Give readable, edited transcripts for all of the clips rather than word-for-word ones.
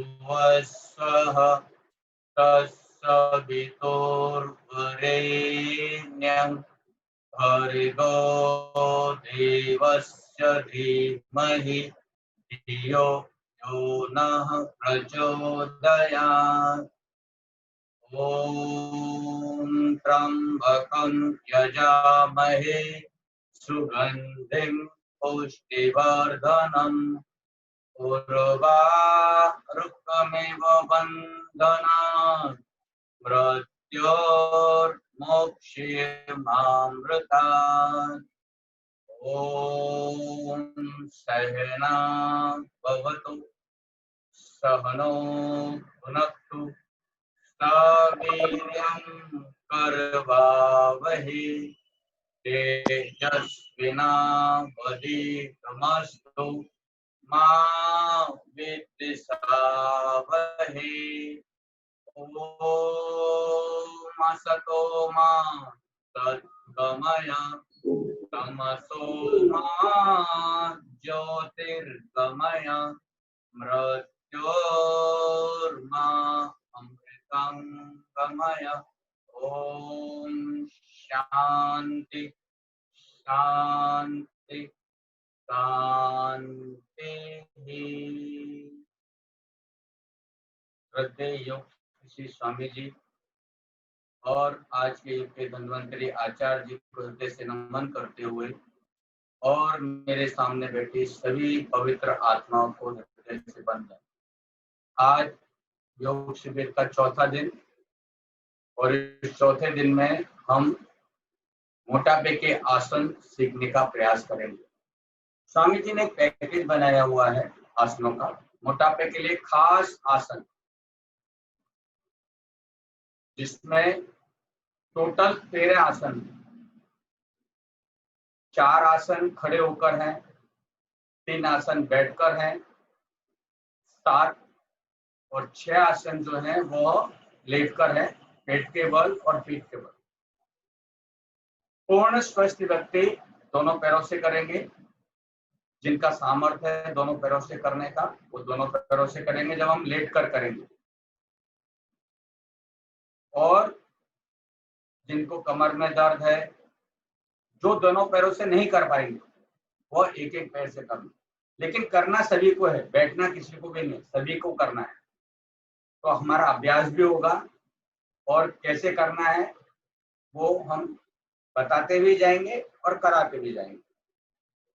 भूर्भुवस्सुः तत्सवितुर्वरेण्यं भर्गो देवस्य धीमहि धियो यो नः प्रचोदयात्। ॐ त्र्यम्बकं यजामहे सुगन्धिं पुष्टिवर्धनम् उर्वारुकमिव बन्धनात् मृत्योर्मोक्षयेमामृतात्। ॐ सहना भवतु सहनो भुनक्तु सवीर्यं करवावहै तेजस्विनावधीतमस्तु मा विद्विषावहै। ॐ असतो मा सद्गमय तमसो मा ज्योतिर्गमय मृत्योर्मा अमृतं गमय। ॐ शान्ति शान्ति शान्ति। श्रद्धेय योग श्री स्वामी जी और आज के युग के धन्वंतरी आचार्य जी को हृदय से नमन करते हुए और मेरे सामने बैठी सभी पवित्र आत्माओं को हृदय से बंद। आज योग शिविर का चौथा दिन और इस चौथे दिन में हम मोटापे के आसन सीखने का प्रयास करेंगे। स्वामी जी ने एक पैकेज बनाया हुआ है आसनों का, मोटापे के लिए खास आसन, जिसमें टोटल 13 आसन, 4 आसन खड़े होकर हैं, 3 आसन बैठकर हैं, 7 और 6 आसन जो हैं वो लेटकर हैं, पेट के बल और पीठ के बल। पूर्ण स्वस्थ व्यक्ति दोनों पैरों से करेंगे, जिनका सामर्थ्य है दोनों पैरों से करने का वो दोनों पैरों से करेंगे जब हम लेट कर करेंगे, और जिनको कमर में दर्द है, जो दोनों पैरों से नहीं कर पाएंगे वो एक एक पैर से करना, लेकिन करना सभी को है, बैठना किसी को भी नहीं, सभी को करना है। तो हमारा अभ्यास भी होगा और कैसे करना है वो हम बताते भी जाएंगे और कराते भी जाएंगे।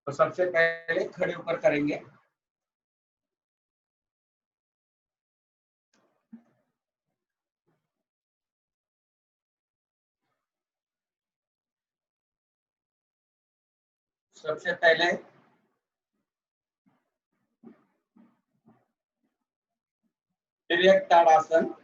तो सबसे पहले खड़े होकर करेंगे। सबसे पहले तिर्यक ताड़ासन,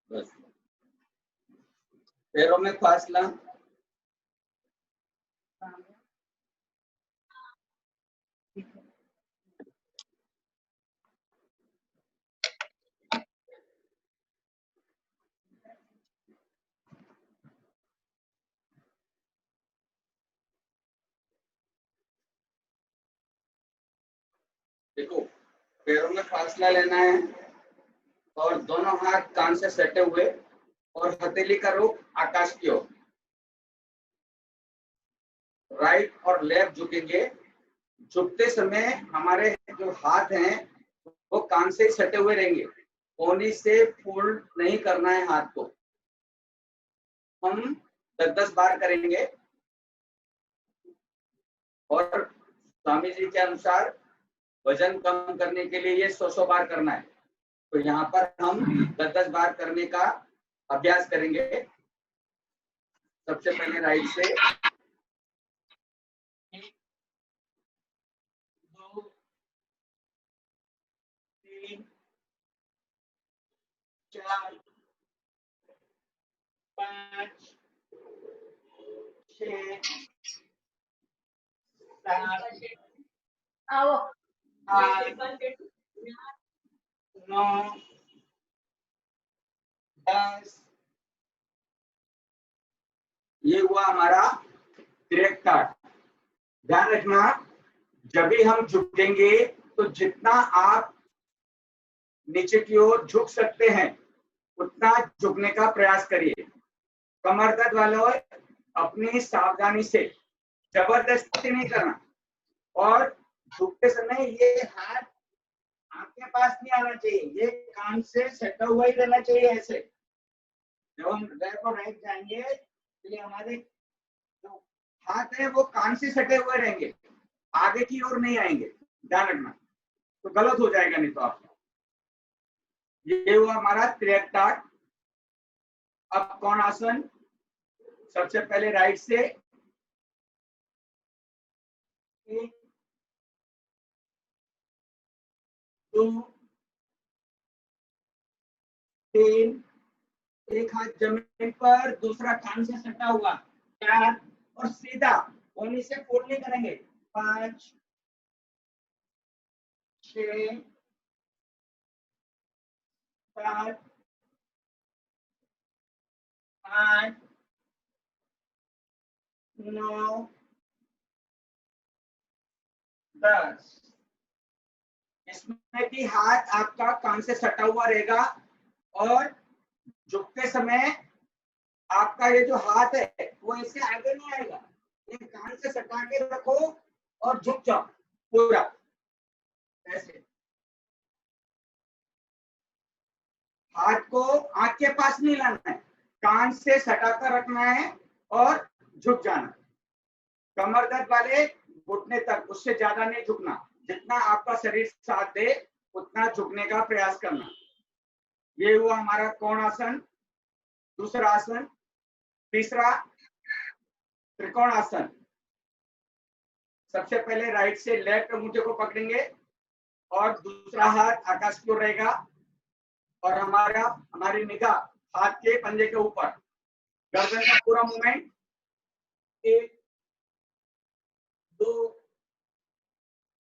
बस पैरों में फासला, देखो पैरों में फासला लेना है और दोनों हाथ कान से सटे हुए और हथेली का रुख आकाश की ओर, राइट और लेफ्ट झुकेंगे। झुकते समय हमारे जो हाथ हैं वो कान से सटे हुए रहेंगे, कोहनी से फोल्ड नहीं करना है हाथ को। हम 10-10 बार करेंगे और स्वामी जी के अनुसार वजन कम करने के लिए ये 100-100 बार करना है। तो यहाँ पर हम 10-10 बार करने का अभ्यास करेंगे। सबसे पहले राइट से 1, 2, 3, 4, 5, 6, 7, 8, 9, 10। ये हुआ हमारा डायरेक्ट काट। ध्यान रखना, जब भी हम झुकेंगे तो जितना आप नीचे की ओर झुक सकते हैं उतना झुकने का प्रयास करिए। कमर दर्द वालों अपनी सावधानी से, जबरदस्ती नहीं करना। और झुकते समय ये हाथ आपके पास नहीं आना चाहिए, ये कान से सटा हुआ ही रहना चाहिए। ऐसे जब हम लेफ्ट और राइट जाएंगे तो ये हमारे जो हाथ है वो कान से सटे हुए रहेंगे, आगे की ओर नहीं आएंगे। ध्यान रखना, तो गलत हो जाएगा नहीं तो आपका। ये हुआ हमारा त्रियक्ताट। अब कौन आसन? सबसे पहले राइट से 1, 2, 3, एक हाथ जमीन पर, दूसरा कान से सटा हुआ, 4, और सीधा कोहनी से फोल्ड नहीं करेंगे, 5, 6, 7, 8, 9, 10। इसमें भी हाथ आपका कान से सटा हुआ रहेगा और झुकते समय आपका ये जो हाथ है वो इससे आगे नहीं आएगा। ये कान से सटा के रखो और झुक जाओ पूरा ऐसे। हाथ को आंख के पास नहीं लाना है, कान से सटा कर रखना है और झुक जाना। कमर दर्द वाले घुटने तक, उससे ज्यादा नहीं झुकना। जितना आपका शरीर साथ दे उतना झुकने का प्रयास करना। ये हुआ हमारा कोण आसन, दूसरा आसन। तीसरा त्रिकोण आसन। सबसे पहले राइट से लेफ्ट अंगूठे को पकड़ेंगे और दूसरा हाथ आकाश की ओर रहेगा और हमारी निगाह हाथ के पंजे के ऊपर। गर्दन का पूरा मूवमेंट, 1, 2,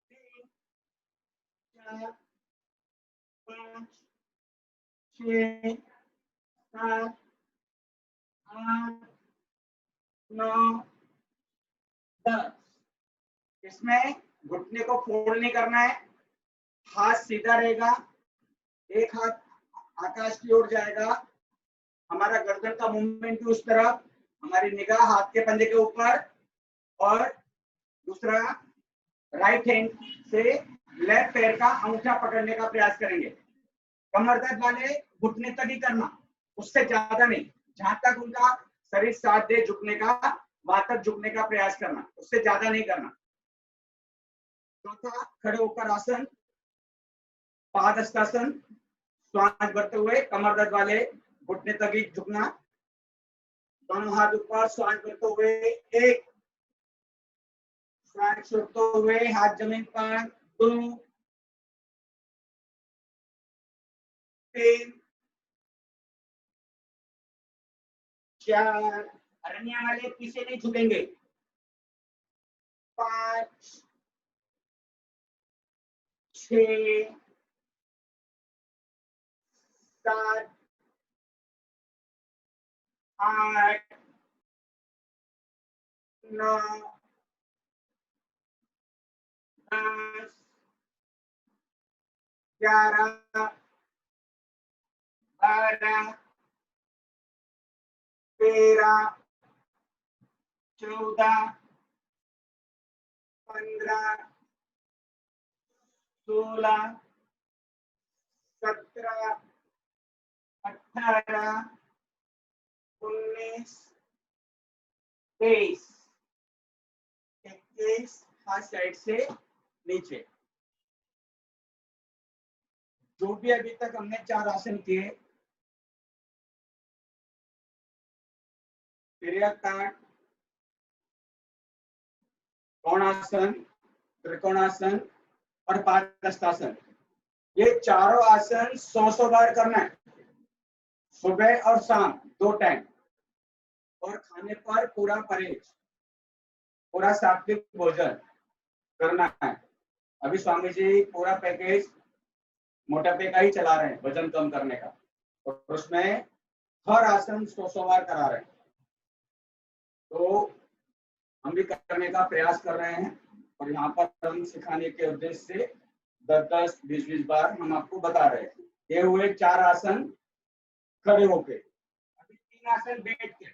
3, 4, 5, 6, 7, 8, 9, 10। इसमें घुटने को फोल्ड नहीं करना है, हाथ सीधा रहेगा, एक हाथ आकाश की ओर जाएगा, हमारा गर्दन का मूवमेंट भी उस तरफ, हमारी निगाह हाथ के पंजे के ऊपर और दूसरा राइट हैंड से लेफ्ट पैर का अंगूठा पकड़ने का प्रयास करेंगे। कमर दर्द वाले घुटने तक ही करना, उससे ज्यादा नहीं। जहां तक उनका शरीर साथ दे झुकने का, वहां तक झुकने का प्रयास करना, उससे ज्यादा नहीं करना। चौथा खड़े होकर आसन, पादहस्तासन। श्वास भरते हुए कमर दर्द वाले घुटने तक ही झुकना, दोनों हाथ ऊपर, श्वास भरते हुए 1, श्वास छोड़ते हुए हाथ जमीन पर, 2, 3, 4, अरनिया वाले पीछे नहीं झुकेंगे, 5, 6, 7, 8, 9, 10, 11, 12, 13, 14, 15, 16, 17, 18, 19, 21 हाथ साइड से नीचे। जो भी अभी तक हमने 4 आसन किए, तिर्यकांड, कोणासन, त्रिकोणासन और पादहस्तासन, ये चारों आसन 100 बार करना है, सुबह और शाम 2 टाइम। और खाने पर पूरा परहेज, पूरा सात्विक भोजन करना है। अभी स्वामी जी पूरा पैकेज मोटापे का ही चला रहे हैं, वजन कम करने का, और उसमें हर आसन 100 बार करा रहे हैं। तो हम भी करने का प्रयास कर रहे हैं, और यहाँ पर हम सिखाने के उद्देश्य से 10-10, 20-20 बार हम आपको बता रहे हैं। ये हुए 4 आसन खड़े होके। अभी 3 आसन बैठ के।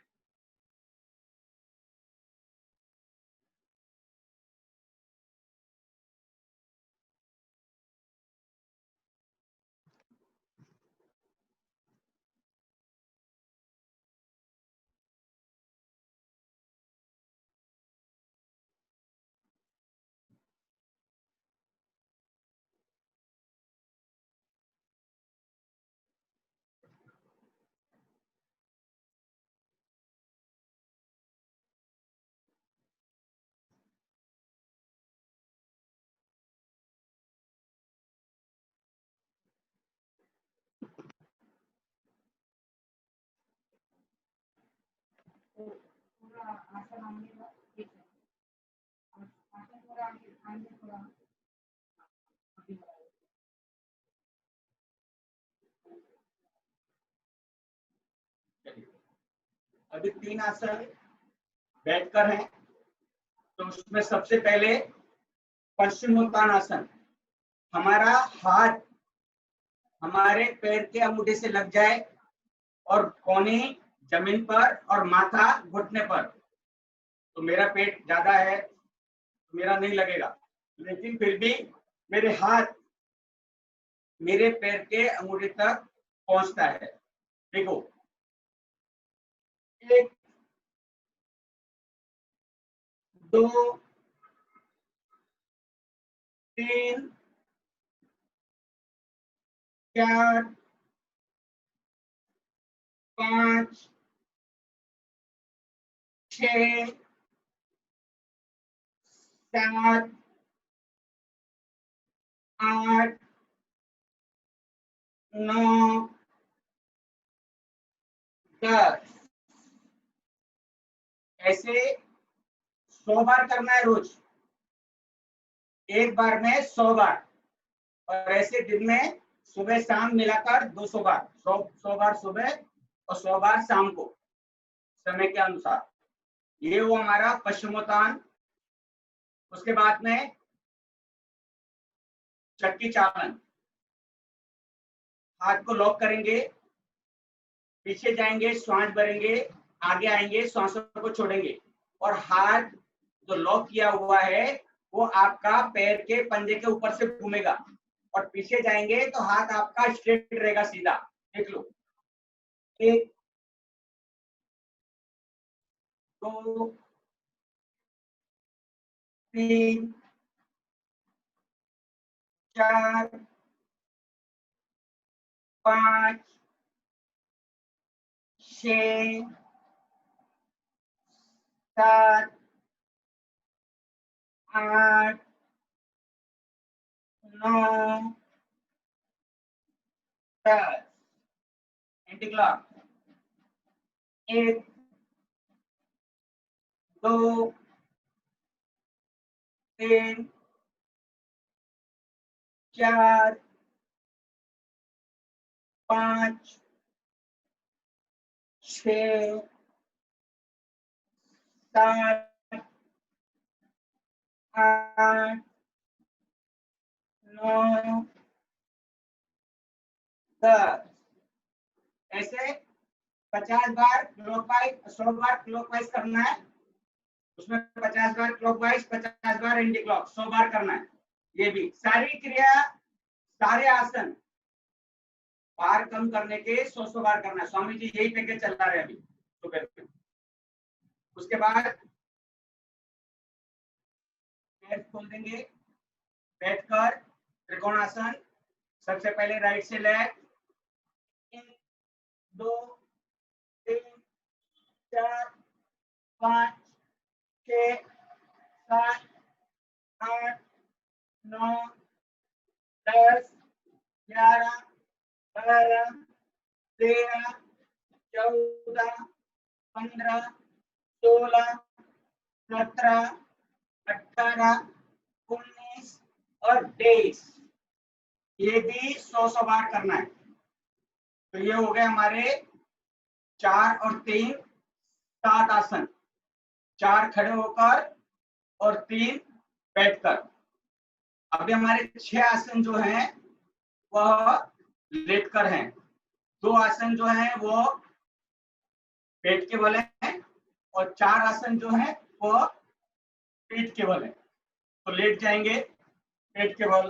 पूरा आसन आने का ठीक है, आसन पूरा आगे थोड़ा अभी 3 आसन बैठकर हैं, तो उसमें सबसे पहले पश्चिमोत्तानासन। हमारा हाथ हमारे पैर के अंगूठे से लग जाए और कोहनी जमीन पर और माथा घुटने पर। तो मेरा पेट ज्यादा है, तो मेरा नहीं लगेगा, लेकिन फिर भी मेरे हाथ मेरे पैर के अंगूठे तक पहुंचता है। देखो, 1, 2, 3, 4, 5, 6, 7, 8, 9, 10। ऐसे 100 बार करना है रोज, एक बार में 100 बार। और ऐसे दिन में सुबह शाम मिलाकर 200 बार, 100 बार सुबह और 100 बार शाम को, समय के अनुसार। ये वो हमारा पश्चिमोत्तान। उसके बाद में चक्की चालन। हाथ को लॉक करेंगे, पीछे जाएंगे, श्वास भरेंगे, आगे आएंगे, श्वासों को छोड़ेंगे, और हाथ जो लॉक किया हुआ है वो आपका पैर के पंजे के ऊपर से घूमेगा, और पीछे जाएंगे तो हाथ आपका स्ट्रेट रहेगा, सीधा। देख लो, 1, 2, 3, 4, 5, 6, 7, 8, 9, 10। Anti clock. 1, 2, 3, 4, 5, 6, 7, 8, 9, 10। ऐसे 50 बार क्लॉकवाइज, 100 बार क्लॉकवाइज करना है। उसमें 50 बार क्लॉकवाइज, 50 बार एंटी क्लॉक, 100 बार करना है। ये भी सारी क्रिया, सारे आसन भार कम करने के 100 बार करना है। स्वामी जी यही पैकेज चला रहे हैं अभी सुबह में। उसके उसके बाद पैर खोल देंगे, बैठकर त्रिकोणासन। सबसे पहले राइट से लेफ्ट, 1 2 3 4 5 6 7 8 9 10 11 12 13 14 15 16 17 18 19 और 23। ये भी 100 बार करना है। तो ये हो गए हमारे 4 और 3 7 आसन, 4 खड़े होकर और 3 बैठकर। अभी हमारे 6 आसन जो हैं वह लेटकर हैं, 2 आसन जो हैं वो पेट के बल हैं और 4 आसन जो हैं वो पीठ के बल हैं। तो लेट जाएंगे पेट के बल,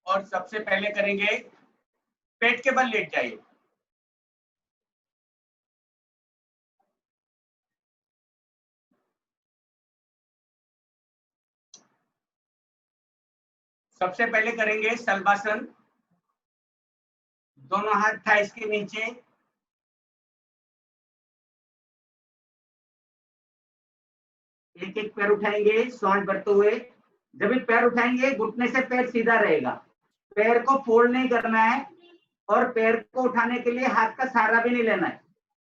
और सबसे पहले करेंगे पेट के बल लेट जाइए। सबसे पहले करेंगे शलभासन, दोनों हाथ थाइस के नीचे, एक एक पैर उठाएंगे श्वास भरते हुए। जब भी पैर उठाएंगे घुटने से पैर सीधा रहेगा, पैर को फोल्ड नहीं करना है और पैर को उठाने के लिए हाथ का सहारा भी नहीं लेना है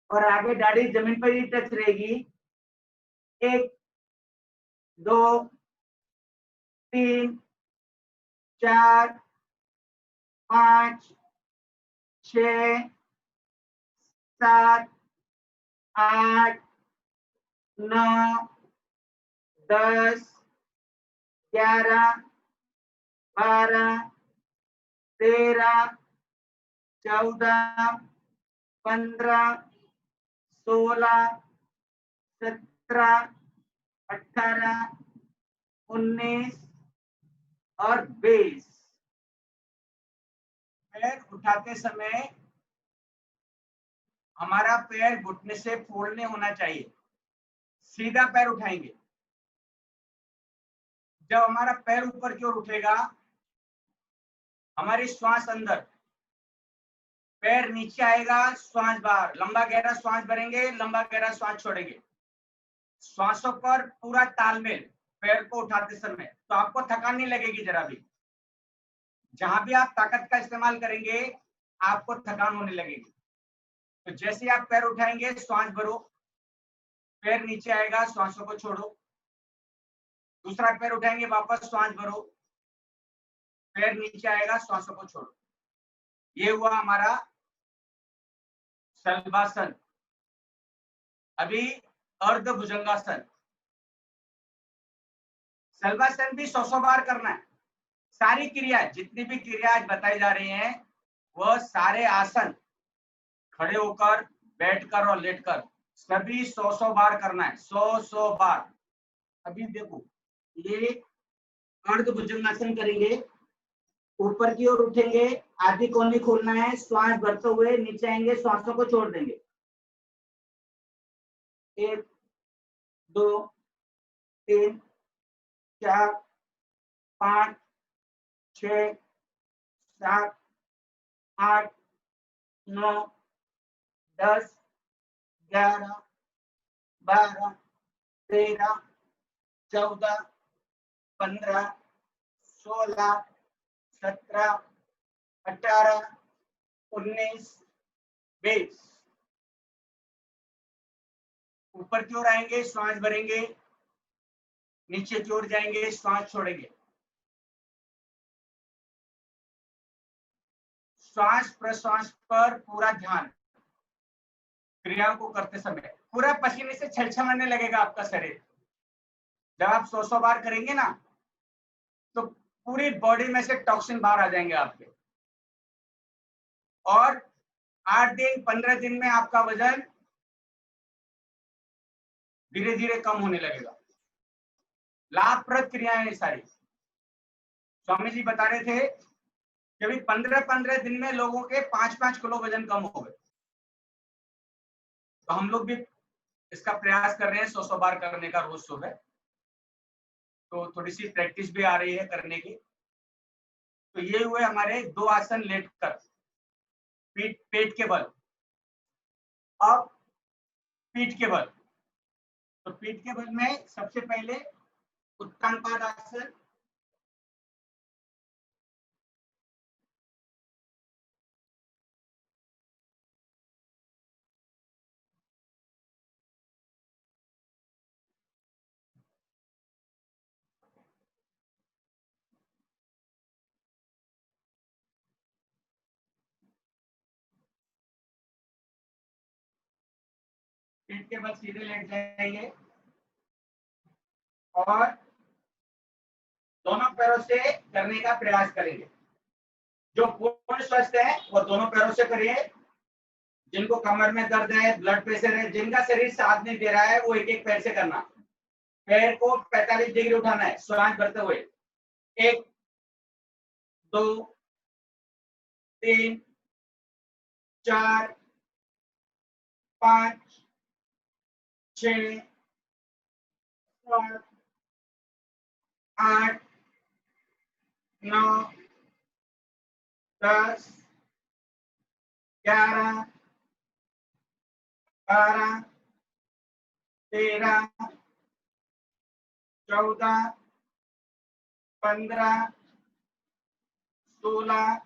और आगे दाढ़ी जमीन पर ही टच रहेगी। 1 2 3 4 5 6 7 8 9 10 11 12 13 14 15 16 17 18 19 और 20। पैर उठाते समय हमारा पैर घुटने से फोल्ड नहीं होना चाहिए, सीधा पैर उठाएंगे। जब हमारा पैर ऊपर की ओर उठेगा हमारी श्वास अंदर, पैर नीचे आएगा, श्वास बाहर, लंबा गहरा श्वास भरेंगे, लंबा गहरा श्वास छोड़ेंगे। श्वासों पर पूरा तालमेल पैर को उठाते समय, तो आपको थकान नहीं लगेगी जरा भी। जहां भी आप ताकत का इस्तेमाल करेंगे आपको थकान होने लगेगी। तो जैसे आप पैर उठाएंगे श्वास भरो, पैर नीचे आएगा, श्वासों को छोड़ो। दूसरा पैर उठाएंगे, वापस श्वास भरो, पैर नीचे आएगा, श्वासों को छोड़ो। ये हुआ हमारा शलभासन। अभी अर्ध भुजंगासन। शलभासन भी 100 बार करना है। सारी क्रिया, जितनी भी क्रिया आज बताई जा रही हैं वह सारे आसन खड़े होकर, बैठकर और लेटकर सभी 100 बार करना है। 100 बार। अभी देखो, ये अर्ध भुजंगासन करेंगे, ऊपर की ओर उठेंगे, आधी कोहनी खोलना है, श्वास भरते हुए नीचे आएंगे, श्वासों को छोड़ देंगे। 1 2 3 4 5 6 7 8 9 10 11 12 13 14 15 16 17 18 19 20। ऊपर की ओर आएंगे, श्वास भरेंगे, नीचे की ओर जाएंगे, श्वास छोड़ेंगे। श्वास प्रश्वास पर पूरा ध्यान, क्रियाओं को करते समय पूरा पसीने से छलछलाने लगेगा आपका शरीर। जब आप 100 बार करेंगे ना तो पूरी बॉडी में से टॉक्सिन बाहर आ जाएंगे आपके, और 8 दिन 15 दिन में आपका वजन धीरे धीरे कम होने लगेगा। लाभप्रद क्रियाएं सारी। स्वामी जी बता रहे थे जब 15-15 दिन में लोगों के 5-5 किलो वजन कम हो गए, तो हम लोग भी इसका प्रयास कर रहे हैं 100 बार करने का रोज सुबह। तो थोड़ी सी प्रैक्टिस भी आ रही है करने की। तो ये हुए हमारे 2 आसन लेटकर, पेट के बल। अब पीठ के बल, तो पीठ के बल में सबसे पहले उत्तान पादासन, पीठ के बल सीधे लेट जाएंगे और दोनों पैरों से करने का प्रयास करेंगे। जो पूर्ण स्वस्थ है वो दोनों पैरों से करिए। जिनको कमर में दर्द है, ब्लड प्रेशर है, जिनका शरीर साथ नहीं दे रहा है, वो एक एक पैर से करना। पैर को 45 डिग्री उठाना है श्वास भरते हुए। 1 2 3 4 5 6 7 8 9 10 11 12 13 14 15 16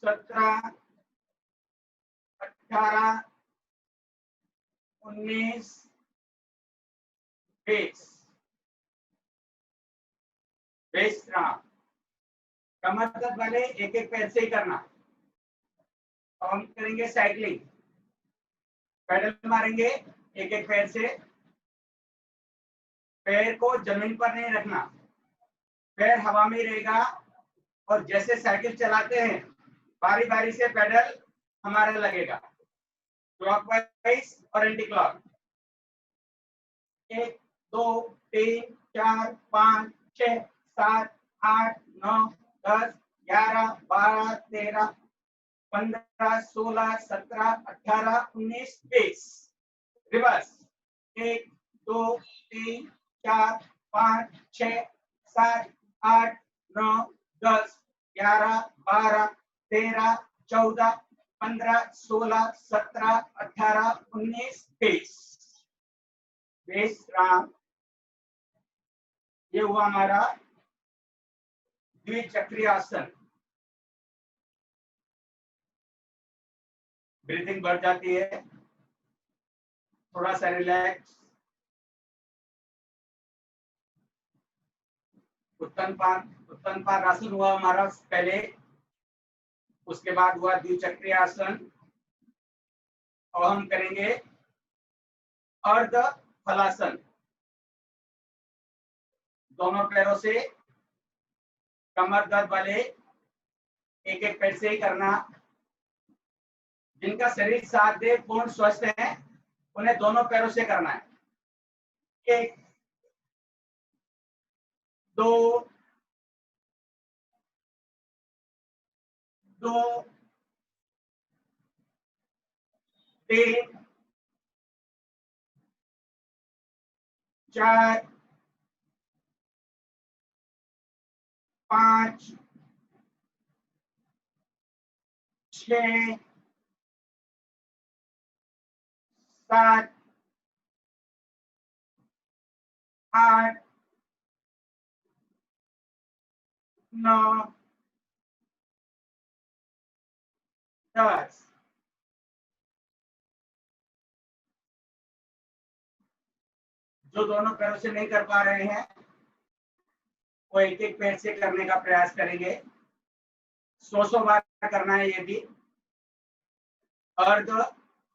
17 18 19 20। विश्राम। कमर दर्द वाले एक एक पैर से ही करना। और हम करेंगे साइकिलिंग, पैडल मारेंगे एक एक पैर से। पैर को जमीन पर नहीं रखना, पैर हवा में रहेगा। और जैसे साइकिल चलाते हैं बारी बारी से पैडल हमारा लगेगा, क्लॉकवाइज और एंटी क्लॉक। 1 2 3 4 5 6 7 8 9 10 11 12 13 15 16 17 18 19 20। रिवर्स। 1 2 3 4 5 6 7 8 9 10 11 12 13 14 15 16 17 18 19 20। विश्राम। ये हुआ हमारा द्विचक्रीय आसन। ब्रीथिंग बढ़ जाती है, थोड़ा सा रिलैक्स। उत्तन पादासन हुआ हमारा पहले, उसके बाद हुआ द्विचक्रीय आसन। और हम करेंगे अर्ध हलासन। दोनों पैरों से, कमर दर्द वाले एक एक पैर से ही करना। जिनका शरीर साथ दे, पूर्ण स्वस्थ है, उन्हें दोनों पैरों से करना है। 1 2 2 3 4 5 6 7 8 9 10। जो दोनों पैरों से नहीं कर पा रहे हैं वो एक एक पैर से करने का प्रयास करेंगे। 100 बार करना है ये भी। अर्ध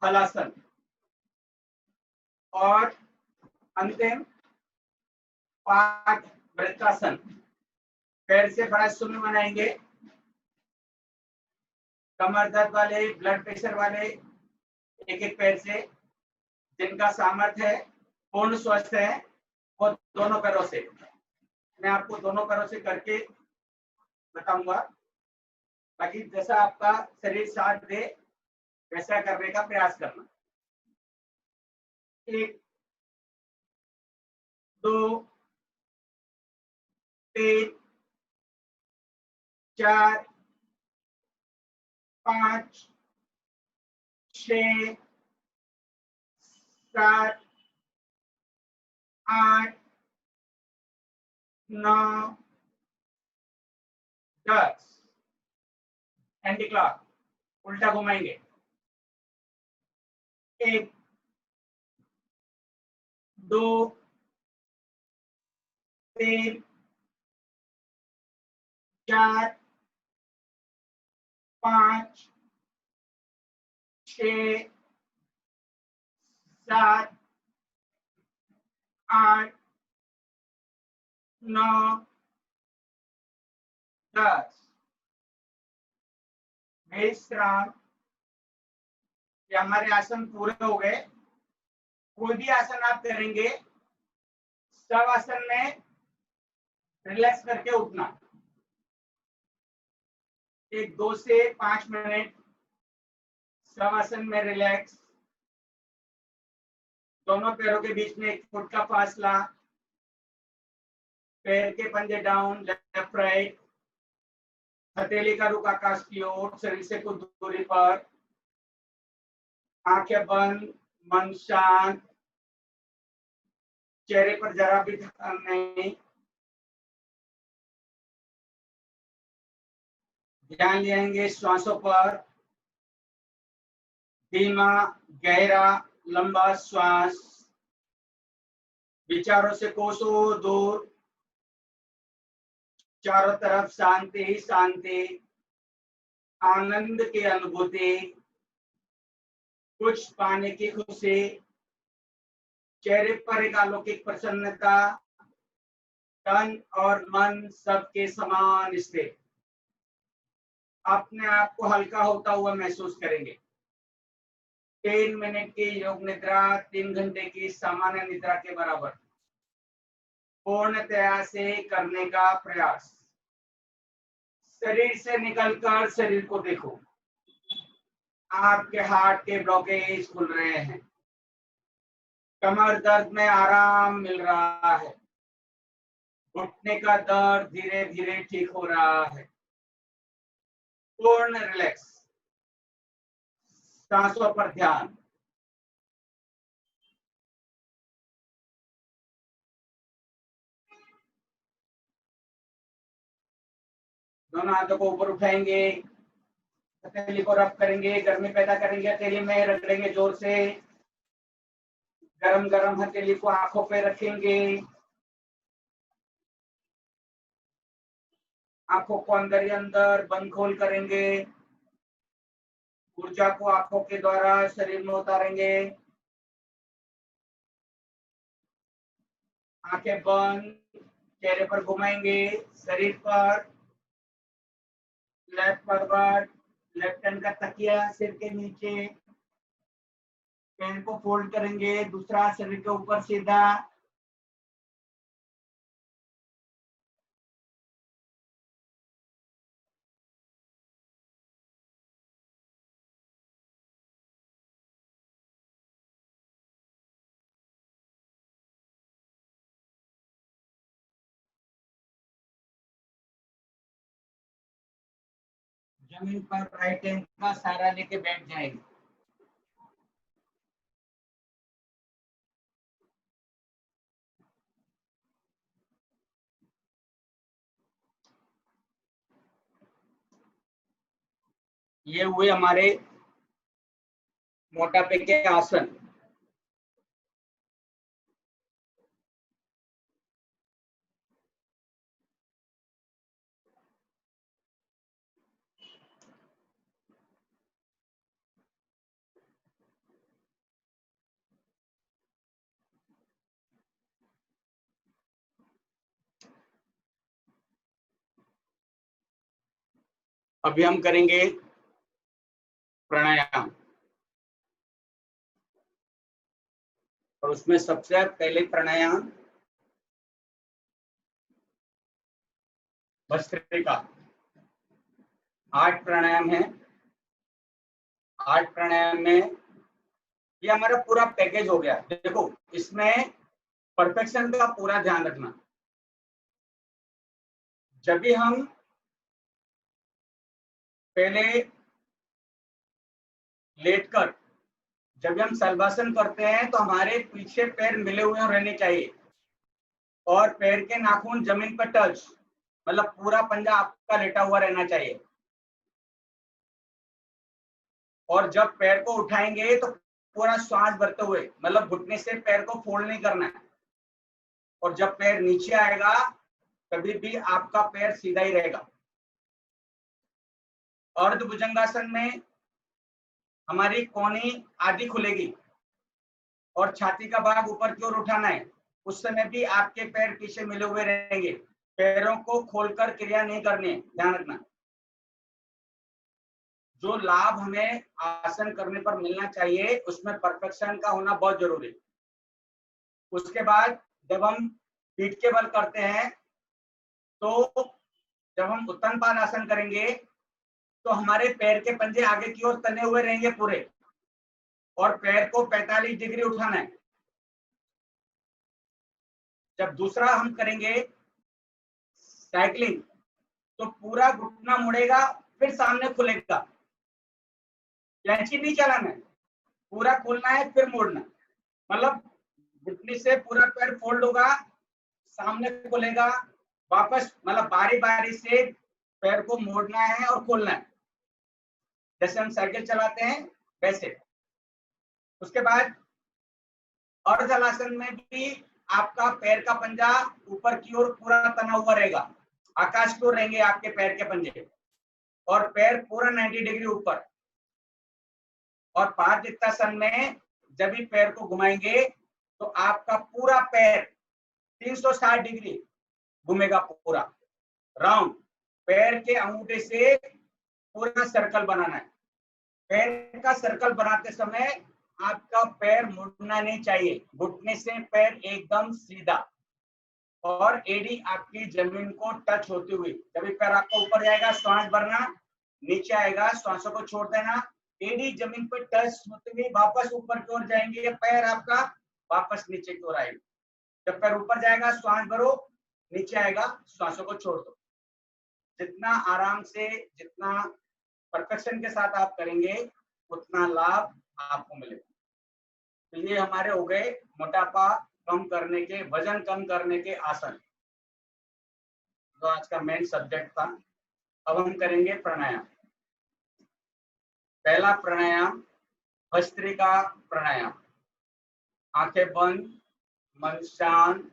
हलासन और अंतिम पाद वृत्तासन। पैर से बड़ा शून्य बनाएंगे। कमर दर्द वाले, ब्लड प्रेशर वाले एक एक पैर से, जिनका सामर्थ्य है, पूर्ण स्वस्थ है, वो दोनों पैरों से। मैं आपको दोनों पैरों से करके बताऊंगा। बाकी जैसा आपका शरीर साथ दे वैसा करने का प्रयास करना। 1 2 3 4 5 6 7 8 9 10। एंटी क्लॉक उल्टा घुमाएंगे। 1 2 3 4 5 6 7 8 9 10। विश्राम। ये हमारे आसन पूरे हो गए। कोई भी आसन आप करेंगे सब आसन में रिलैक्स करके उठना। 2 से 5 मिनट सब आसन में रिलैक्स। दोनों पैरों के बीच में 1 फुट का फासला। पैर के पंजे डाउन, लेफ्ट राइट। हथेली का रुख आकाश की ओर, शरीर से कुछ दूरी पर। आंखें बंद, मन शांत, चेहरे पर जरा भी थकान नहीं। ध्यान लेंगे श्वासों पर। धीमा, गहरा, लंबा श्वास। विचारों से कोसों दूर। चारों तरफ शांति ही शांति, आनंद की अनुभूति, कुछ पाने की खुशी। चेहरे पर एक अलौकिक प्रसन्नता। तन और मन सबके समान स्थिर। अपने आप को हल्का होता हुआ महसूस करेंगे। 3 मिनट की योग निद्रा 3 घंटे की सामान्य निद्रा के बराबर। पूर्णतया से करने का प्रयास। शरीर से निकलकर शरीर को देखो। आपके हार्ट के ब्लॉकेज खुल रहे हैं। कमर दर्द में आराम मिल रहा है। घुटने का दर्द धीरे धीरे ठीक हो रहा है। पूर्ण रिलैक्स। सांसों पर ध्यान। दोनों हाथों को ऊपर उठाएंगे। हथेली को रब करेंगे, गर्मी पैदा करेंगे। हथेली में रगड़ेंगे जोर से। गरम गरम हथेली को आंखों पे रखेंगे। आंखों को अंदर ही अंदर बंद खोल करेंगे। ऊर्जा को आंखों के द्वारा शरीर में उतारेंगे। आंखें बंद, चेहरे पर घुमाएंगे, शरीर पर। लेफ्ट फॉरवर्ड, लेफ्ट हैंड का तकिया सिर के नीचे। पैर को फोल्ड करेंगे, दूसरा शरीर के ऊपर सीधा। जमीन पर राइट हैंड का सहारा लेके बैठ जाएंगे। ये हुए हमारे मोटापे के आसन। अभी हम करेंगे प्राणायाम। और उसमें सबसे पहले प्राणायाम भस्त्रिका। 8 प्राणायाम है। 8 प्राणायाम में ये हमारा पूरा पैकेज हो गया। देखो इसमें परफेक्शन का पूरा ध्यान रखना। जब भी हम पहले लेटकर जब हम शलभासन करते हैं तो हमारे पीछे पैर मिले हुए रहने चाहिए और पैर के नाखून जमीन पर टच, मतलब पूरा पंजा आपका लेटा हुआ रहना चाहिए। और जब पैर को उठाएंगे तो पूरा श्वास भरते हुए, मतलब घुटने से पैर को फोल्ड नहीं करना है। और जब पैर नीचे आएगा कभी भी आपका पैर सीधा ही रहेगा। अर्ध भुजंगासन में हमारी कोहनी आधी खुलेगी और छाती का भाग ऊपर की ओर उठाना है। उस समय भी आपके पैर पीछे मिले हुए रहेंगे। पैरों को खोलकर क्रिया नहीं करनी है, ध्यान रखना। जो लाभ हमें आसन करने पर मिलना चाहिए उसमें परफेक्शन का होना बहुत जरूरी है। उसके बाद जब हम पीठ के बल करते हैं तो जब हम उत्तन पाद आसन करेंगे तो हमारे पैर के पंजे आगे की ओर तने हुए रहेंगे पूरे, और पैर को 45 डिग्री उठाना है। जब दूसरा हम करेंगे साइकिलिंग तो पूरा घुटना मुड़ेगा फिर सामने खुलेगा। कैंची नहीं चलाना है, पूरा खोलना है फिर मोड़ना, मतलब घुटने से पूरा पैर फोल्ड होगा, सामने खुलेगा, वापस, मतलब बारी बारी से पैर को मोड़ना है और खोलना है, जैसे हम साइकिल चलाते हैं वैसे। उसके बाद अर्धहलासन में भी आपका पैर का पंजा ऊपर की ओर पूरा तना हुआ रहेगा, आकाश की ओर रहेंगे आपके पैर के पंजे, और पैर पूरा 90 डिग्री ऊपर। और पादयुक्तासन में जब भी पैर को घुमाएंगे तो आपका पूरा पैर 360 डिग्री घूमेगा, पूरा राउंड। पैर के अंगूठे से पूरा सर्कल बनाना है। पैर का सर्कल बनाते समय आपका पैर मुड़ना नहीं चाहिए, घुटने से पैर एकदम सीधा, और एड़ी आपकी जमीन को टच होती हुई। जब भी पैर आपका ऊपर जाएगा श्वास भरना, नीचे आएगा श्वासों को छोड़ देना, एड़ी जमीन पर टच होते हुए वापस ऊपर की ओर जाएंगे, पैर आपका वापस नीचे की ओर आएगा। जब पैर ऊपर जाएगा श्वास भरो, नीचे आएगा श्वासों को छोड़ दो। जितना आराम से, जितना परफेक्शन के साथ आप करेंगे उतना लाभ आपको मिलेगा। तो ये हमारे हो गए मोटापा कम करने के, वजन कम करने के आसन, जो आज का मेन सब्जेक्ट था। अब हम करेंगे प्राणायाम। पहला प्राणायाम भस्त्रिका प्राणायाम। आंखें बंद, मन शांत,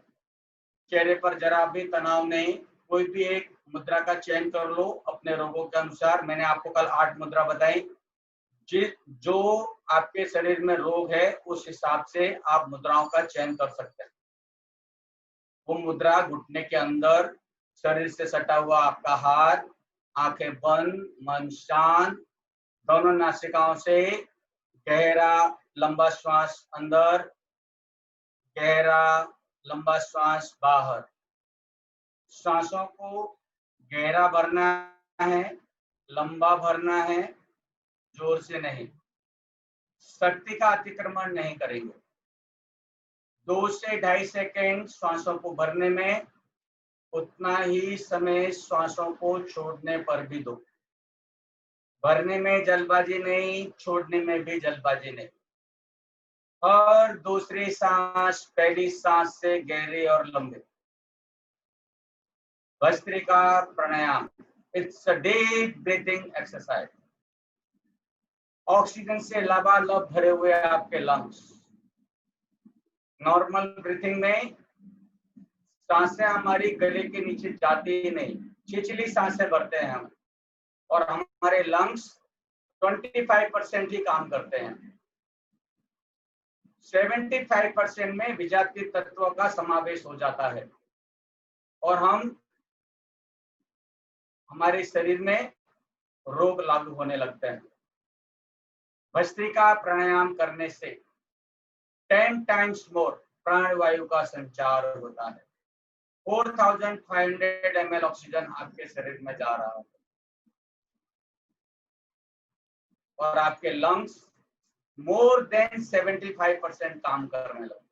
चेहरे पर जरा भी तनाव नहीं, कोई भी एक मुद्रा का चयन कर लो अपने रोगों के अनुसार। मैंने आपको कल 8 मुद्रा बताई, जो आपके शरीर में रोग है उस हिसाब से आप मुद्राओं का चयन कर सकते हैं। वो मुद्रा घुटने के अंदर, शरीर से सटा हुआ आपका हाथ, आंखें बंद, मन शांत, दोनों नासिकाओं से गहरा लंबा श्वास अंदर, गहरा लंबा श्वास बाहर। सांसों को गहरा भरना है, लंबा भरना है, जोर से नहीं। शक्ति का अतिक्रमण नहीं करेंगे। 2 से 2.5 सेकेंड श्वासों को भरने में, उतना ही समय श्वासों को छोड़ने पर भी दो। भरने में जल्दबाजी नहीं, छोड़ने में भी जल्दबाजी नहीं। और दूसरी सांस पहली सांस से गहरी और लंबी। Bhastrika pranayama, it's a deep breathing exercise. Oxygen से लबालब भरे हुए आपके लंग्स। नॉर्मल ब्रीथिंग में सांसें हमारी गले के नीचे जाती ही नहीं, छिछली सांसें भरते हैं हम, और हमारे लंग्स 25% ही काम करते हैं। 75% में विजातीय तत्वों का समावेश हो जाता है, और हमारे शरीर में रोग लागू होने लगते हैं। भस्त्रिका प्राणायाम करने से 10 टाइम्स मोर प्राणवायु का संचार होता है। 4500 ml ऑक्सीजन आपके शरीर में जा रहा है। और आपके लंग्स मोर देन 75% काम करने लगे।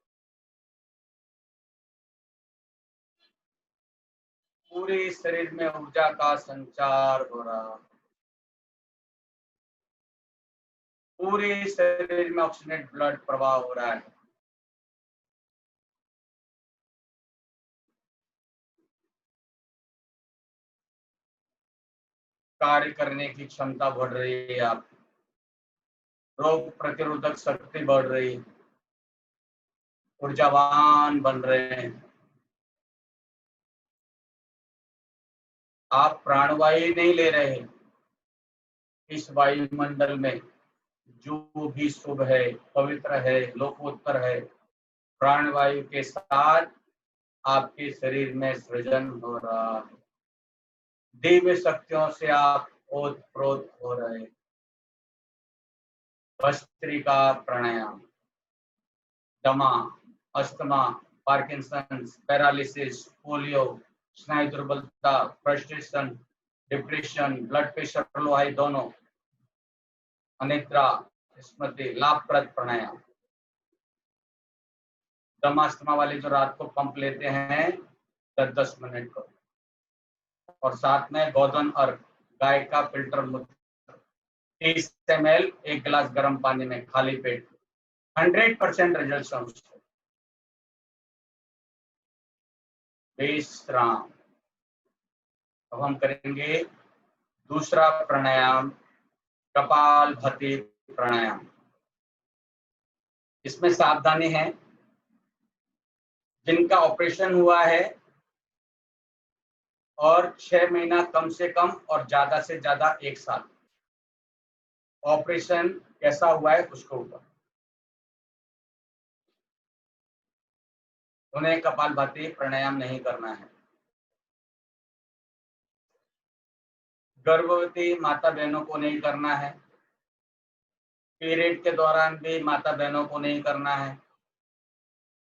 पूरे शरीर में ऊर्जा का संचार हो रहा, पूरे शरीर में ऑक्सीजनेट ब्लड प्रवाह हो रहा है। कार्य करने की क्षमता बढ़ रही है, आप रोग प्रतिरोधक शक्ति बढ़ रही है, ऊर्जावान बन रहे हैं। आप प्राणवायु नहीं ले रहे हैं। इस वायुमंडल में जो भी शुभ है, पवित्र है, लोकोत्तर है, प्राणवायु के साथ आपके शरीर में सृजन हो रहा है। दिव्य शक्तियों से आप ओतप्रोत हो रहे। भस्त्रिका प्राणायाम, दमा, अस्थमा, पार्किंसंस, पैरालिसिस, पोलियो, स्नायु दुर्बलता, frustration, depression, blood pressure low high दोनों, अनिद्रा, स्मृति, लाभप्रद प्राणायाम। दमा अस्थमा वाले जो रात को पंप लेते हैं 10-10 मिनट को, और साथ में गोधन और गाय का फिल्टर मूत्र 30 ml 1 गिलास गर्म पानी में खाली पेट, 100% रिजल्ट। विश्राम। अब हम करेंगे दूसरा प्राणायाम, कपालभाति प्राणायाम। इसमें सावधानी है, जिनका ऑपरेशन हुआ है और 6 महीना कम से कम और ज्यादा से ज्यादा 1 साल, ऑपरेशन कैसा हुआ है उसके ऊपर, उन्हें कपालभाति प्राणायाम नहीं करना है। गर्भवती माता बहनों को नहीं करना है, पीरियड के दौरान भी माता बहनों को नहीं करना है,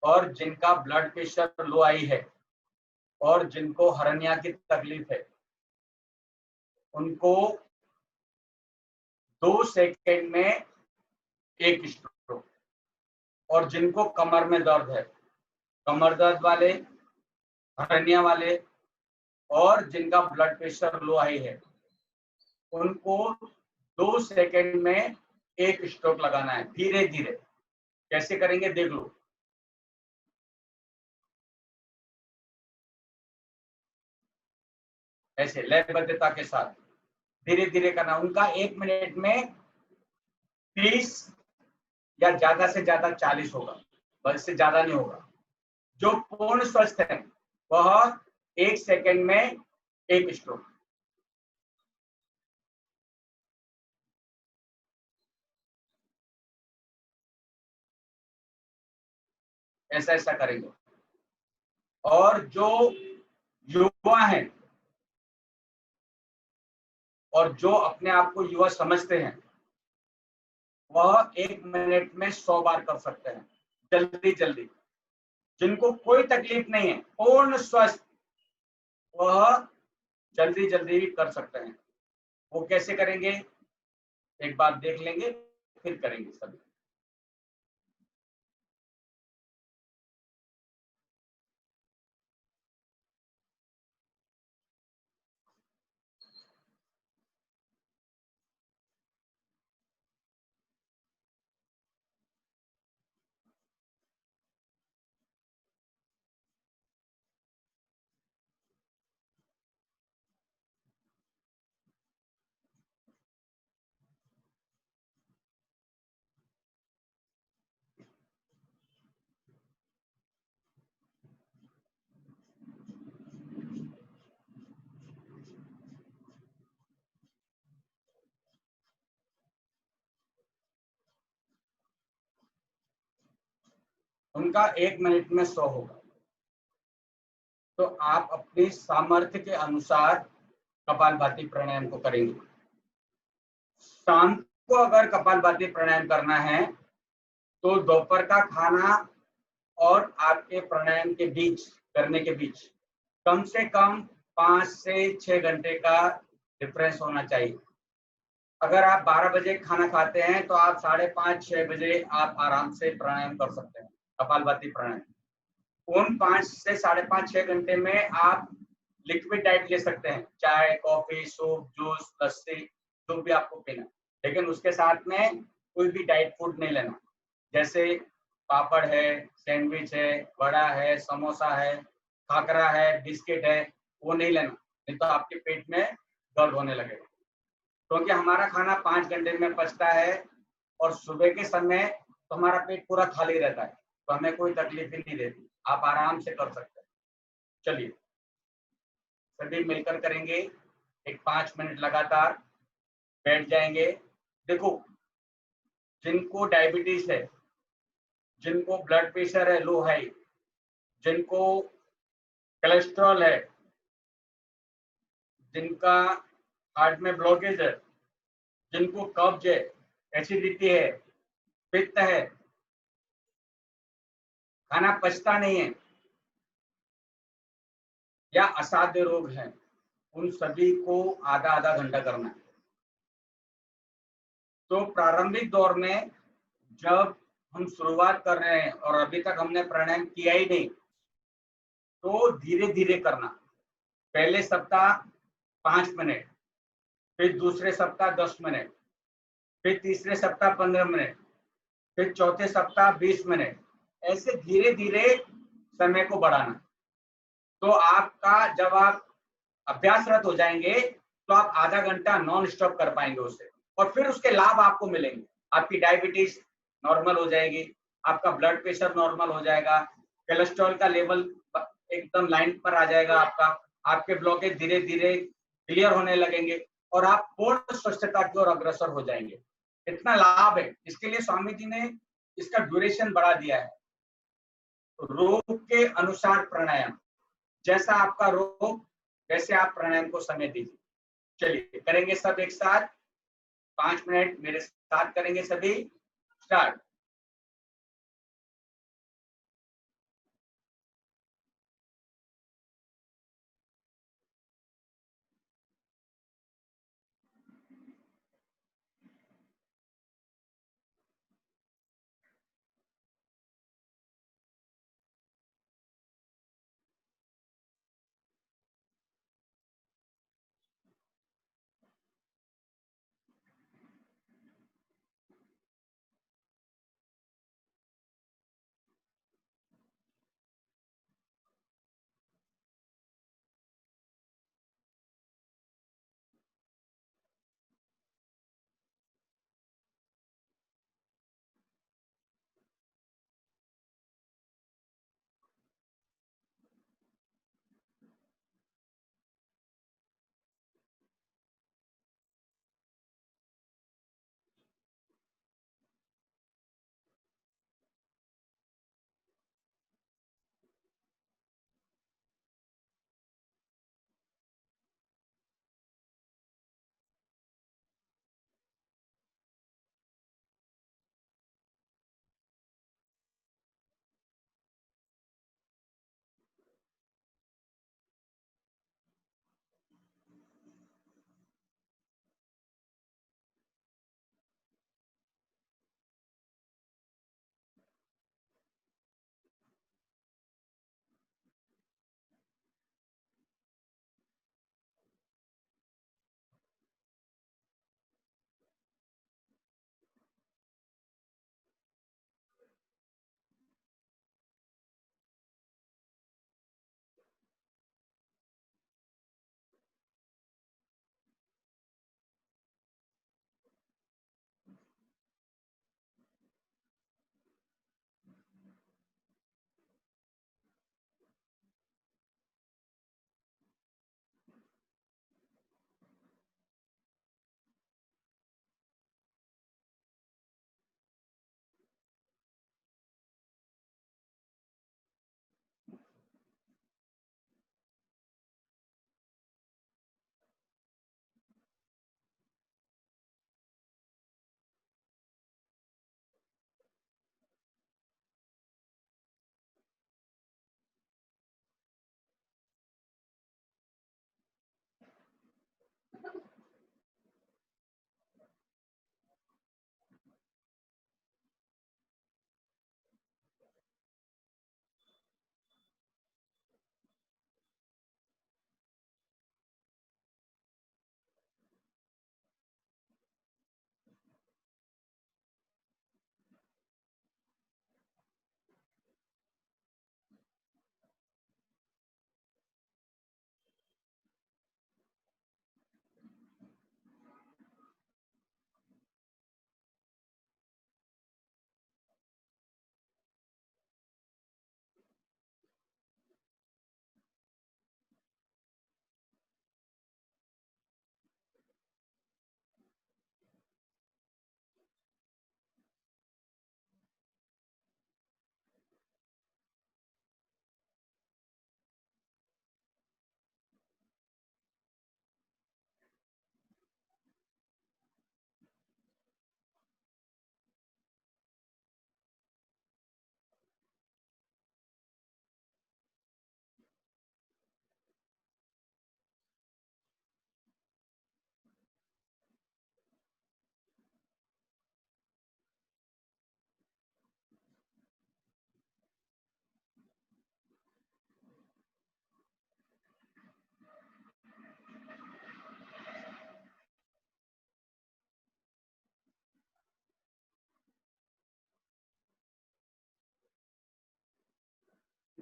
और जिनका ब्लड प्रेशर लो आई है और जिनको हर्निया की तकलीफ है उनको 2 सेकंड में 1 स्ट्रोक, और जिनको कमर में दर्द है, कमर दर्द वाले, हर्निया वाले और जिनका ब्लड प्रेशर लो आई है उनको 2 सेकंड में 1 स्ट्रोक लगाना है। धीरे धीरे कैसे करेंगे देख लो। ऐसे लयबद्धता के साथ धीरे धीरे करना। उनका 1 मिनट में 30 या ज्यादा से ज्यादा 40 होगा, बस से ज्यादा नहीं होगा। जो पूर्ण स्वस्थ है वह 1 सेकंड में 1 स्ट्रोक। ऐसा ऐसा करेंगे। और जो युवा हैं और जो अपने आप को युवा समझते हैं वह 1 मिनट में 100 बार कर सकते हैं, जल्दी जल्दी। जिनको कोई तकलीफ नहीं है, पूर्ण स्वस्थ, वह जल्दी जल्दी कर सकते हैं। वो कैसे करेंगे एक बार देख लेंगे, फिर करेंगे सभी। उनका 1 मिनट में 100 होगा। तो आप अपनी सामर्थ्य के अनुसार कपालभाति प्राणायाम को करेंगे। शाम को अगर कपालभाति प्राणायाम करना है तो दोपहर का खाना और आपके प्राणायाम के बीच करने के बीच कम से कम 5 से 6 घंटे का डिफरेंस होना चाहिए। अगर आप 12 बजे खाना खाते हैं तो आप 5:30-6 बजे आप आराम से प्राणायाम कर सकते हैं, कपालभाति प्राणायाम। उन 5 से 5:30-6 घंटे में आप लिक्विड डाइट ले सकते हैं, चाय, कॉफी, सूप, जूस, लस्सी, जो भी आपको पीना, लेकिन उसके साथ में कोई भी डाइट फूड नहीं लेना, जैसे पापड़ है, सैंडविच है, वड़ा है, समोसा है, खाकरा है, बिस्किट है, वो नहीं लेना, नहीं तो आपके पेट में दर्द होने लगेगा। क्योंकि हमारा खाना 5 घंटे में पचता है और सुबह के समय तो हमारा पेट पूरा खाली रहता है, तो हमें कोई तकलीफ ही नहीं रहती, आप आराम से कर सकते हैं। चलिए सभी मिलकर करेंगे, एक 5 मिनट लगातार बैठ जाएंगे। देखो, जिनको डायबिटीज है, जिनको ब्लड प्रेशर है लो हाई, जिनको कोलेस्ट्रॉल है, जिनका हार्ट में ब्लॉकेज है, जिनको कब्ज है, एसिडिटी है, पित्त है, खाना पचता नहीं है या असाध्य रोग हैं, उन सभी को आधा आधा घंटा करना है। तो प्रारंभिक दौर में जब हम शुरुआत कर रहे हैं और अभी तक हमने प्राणायाम किया ही नहीं, तो धीरे धीरे करना। पहले सप्ताह 5 मिनट, फिर दूसरे सप्ताह 10 मिनट, फिर तीसरे सप्ताह 15 मिनट, फिर चौथे सप्ताह 20 मिनट, ऐसे धीरे धीरे समय को बढ़ाना। तो आपका जब आप अभ्यासरत हो जाएंगे तो आप आधा घंटा नॉन स्टॉप कर पाएंगे उससे, और फिर उसके लाभ आपको मिलेंगे। आपकी डायबिटीज नॉर्मल हो जाएगी, आपका ब्लड प्रेशर नॉर्मल हो जाएगा, कोलेस्ट्रॉल का लेवल एकदम लाइन पर आ जाएगा आपका, आपके ब्लॉकेज धीरे धीरे क्लियर होने लगेंगे और आप पूर्ण स्वस्थता की ओर अग्रसर हो जाएंगे। इतना लाभ है, इसके लिए स्वामी जी ने इसका ड्यूरेशन बढ़ा दिया है। रोग के अनुसार प्राणायाम, जैसा आपका रोग वैसे आप प्राणायाम को समय दीजिए। चलिए करेंगे सब एक साथ, 5 मिनट मेरे साथ करेंगे सभी। स्टार्ट।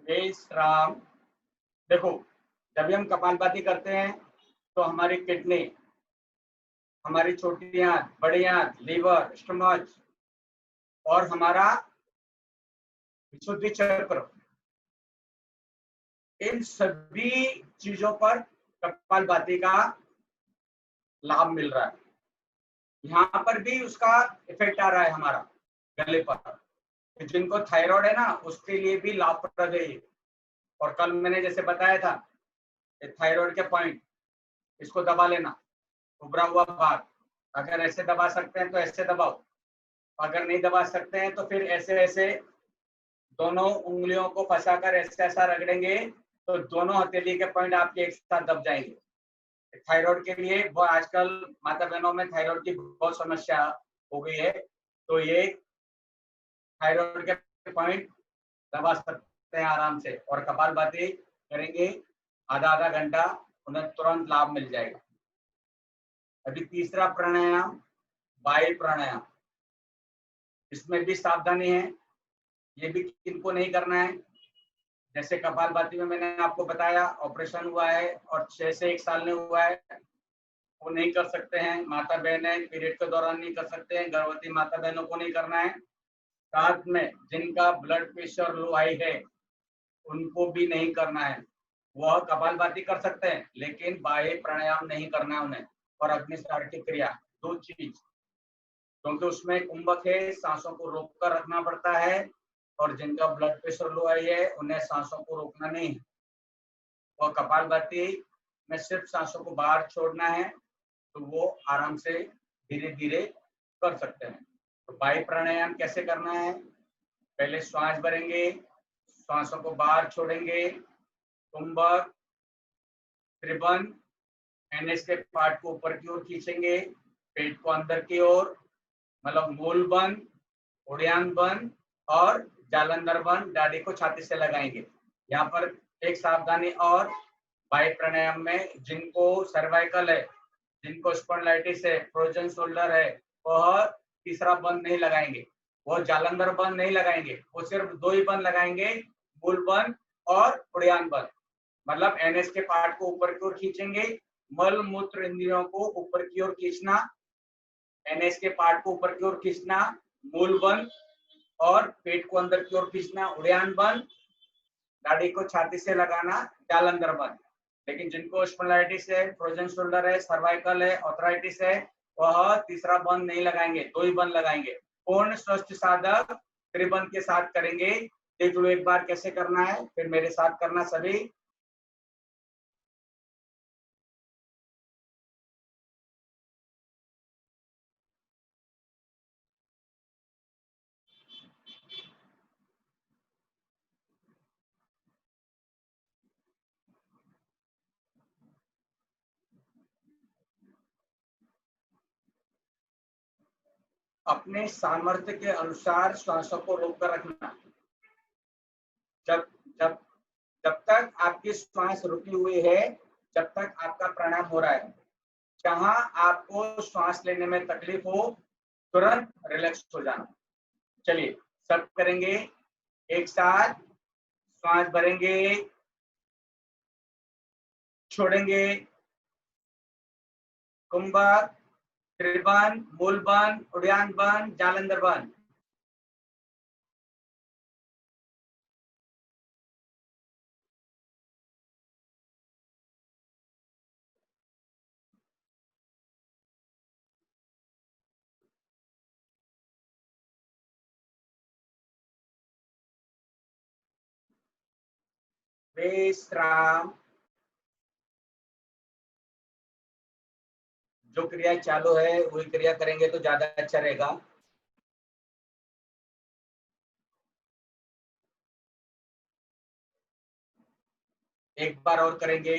विश्राम। देखो, जब भी हम कपालभाति करते हैं तो हमारी किडनी, हमारी छोटी आंत, बड़ी आंत, लीवर, स्टमच और हमारा विशुद्धि चक्र, इन सभी चीजों पर कपालभाति का लाभ मिल रहा है। यहाँ पर भी उसका इफेक्ट आ रहा है हमारा गले पर। जिनको थायराइड है ना, उसके लिए भी लाभप्रद है ये। और कल मैंने जैसे बताया था, थायराइड के पॉइंट, इसको दबा लेना, उभरा हुआ भाग। अगर ऐसे दबा सकते हैं तो ऐसे दबाओ, अगर नहीं दबा सकते हैं तो फिर ऐसे ऐसे दोनों उंगलियों को फंसाकर ऐसे ऐसा रगड़ेंगे तो दोनों हथेली के पॉइंट आपके एक साथ दब जाएंगे। थायराइड के लिए वो आजकल माता बहनों में थायराइड की बहुत समस्या हो गई है, तो ये थायराइड के पॉइंट दबा सकते हैं आराम से। और कपालभाति करेंगे आधा आधा घंटा, उन्हें तुरंत लाभ मिल जाएगा। अभी तीसरा प्राणायाम, वायु प्राणायाम। इसमें भी सावधानी है, ये भी किनको नहीं करना है। जैसे कपालभाति में मैंने आपको बताया, ऑपरेशन हुआ है और 6 से 1 साल में हुआ है, वो नहीं कर सकते हैं। माता बहनें पीरियड के दौरान नहीं कर सकते हैं, गर्भवती माता बहनों को नहीं करना है। साथ में जिनका ब्लड प्रेशर लो हाई है उनको भी नहीं करना है। वह कपालभाति कर सकते हैं लेकिन बाह्य प्राणायाम नहीं करना है उन्हें। और अग्निसार की क्रिया, दो चीज, क्योंकि उसमें कुंभक है, सांसों को रोक कर रखना पड़ता है। और जिनका ब्लड प्रेशर लो हाई है उन्हें सांसों को रोकना नहीं है। और कपालभाति में सिर्फ सांसों को बाहर छोड़ना है, तो वो आराम से धीरे धीरे कर सकते हैं। तो वायु प्राणायाम कैसे करना है? पहले श्वास भरेंगे, श्वासों को बाहर छोड़ेंगे, कुंभक, त्रिभुवन, एनएस के पार्ट को ऊपर की ओर खींचेंगे, पेट को अंदर की ओर, मतलब मूल बंद, उड़ियान बंद और जालंधर बंद, दाढ़ी को छाती से लगाएंगे। यहाँ पर एक सावधानी और, वायु प्राणायाम में जिनको सर्वाइकल है, जिनको स्पॉन्डिलाइटिस है, फ्रोजन शोल्डर है, वह तीसरा बंद नहीं लगाएंगे, वो जालंधर बंद नहीं लगाएंगे, वो सिर्फ 2 ही बंद लगाएंगे, मूल बंद और उड़ियान बंद। मतलब एनएस के पार्ट को ऊपर की ओर खींचेंगे, मल मूत्र इंद्रियों को ऊपर की ओर खींचना, एनएस के पार्ट को ऊपर की ओर खींचना, मूल बंद और पेट को अंदर की ओर खींचना, उड़ियान बंद, दाढ़ी को छाती से लगाना, जालंधर बंद। लेकिन जिनको स्पॉन्डिलाइटिस है, फ्रोजन शोल्डर है, सर्वाइकल है, ऑर्थराइटिस है, वह तीसरा बंद नहीं लगाएंगे, 2 ही बंद लगाएंगे। पूर्ण स्वस्थ साधक त्रिबंध के साथ करेंगे। देख लो एक बार कैसे करना है, फिर मेरे साथ करना सभी। अपने सामर्थ्य के अनुसार श्वासों को रोककर रखना। जब जब जब तक आपकी श्वास रुकी हुई है, जब तक आपका प्राणायाम हो रहा है। जहां आपको श्वास लेने में तकलीफ हो, तुरंत रिलैक्स हो जाना। चलिए सब करेंगे एक साथ। श्वास भरेंगे, छोड़ेंगे, कुंभक, त्रिभुवन, मूल बंद, उड़ियान बंद, जालंधर बंद। विश्राम। जो क्रिया चालू है वही क्रिया करेंगे तो ज्यादा अच्छा रहेगा। एक बार और करेंगे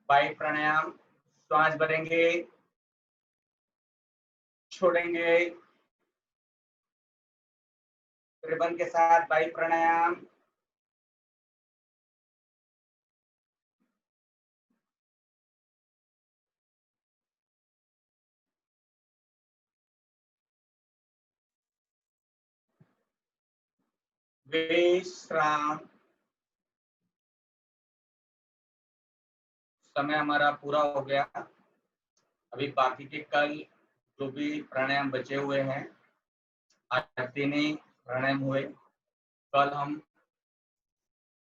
वायु प्राणायाम। श्वास भरेंगे, छोड़ेंगे, त्रिभुवन के साथ वायु प्राणायाम। विश्राम। समय हमारा पूरा हो गया। अभी बाकी के कल जो भी प्राणायाम बचे हुए हैं, आज 3 ही प्राणायाम हुए। कल हम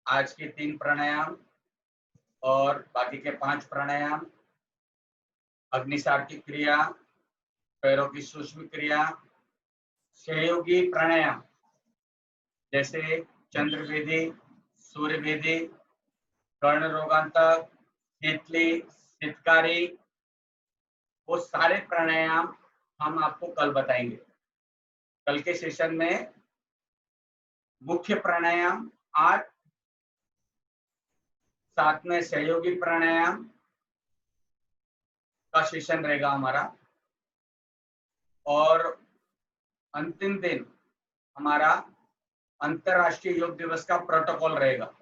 आज के 3 प्राणायाम और बाकी के 5 प्राणायाम, अग्निसार की क्रिया, पैरों की सूक्ष्म क्रिया, सहयोगी प्राणायाम जैसे चंद्रभेदी, सूर्यभेदी, कर्ण रोगांतक, तितली, सितकारी, वो सारे प्राणायाम हम आपको कल बताएंगे। कल के सेशन में मुख्य प्राणायाम 8, साथ में सहयोगी प्राणायाम का सेशन रहेगा हमारा, और अंतिम दिन हमारा अंतरराष्ट्रीय योग दिवस का प्रोटोकॉल रहेगा।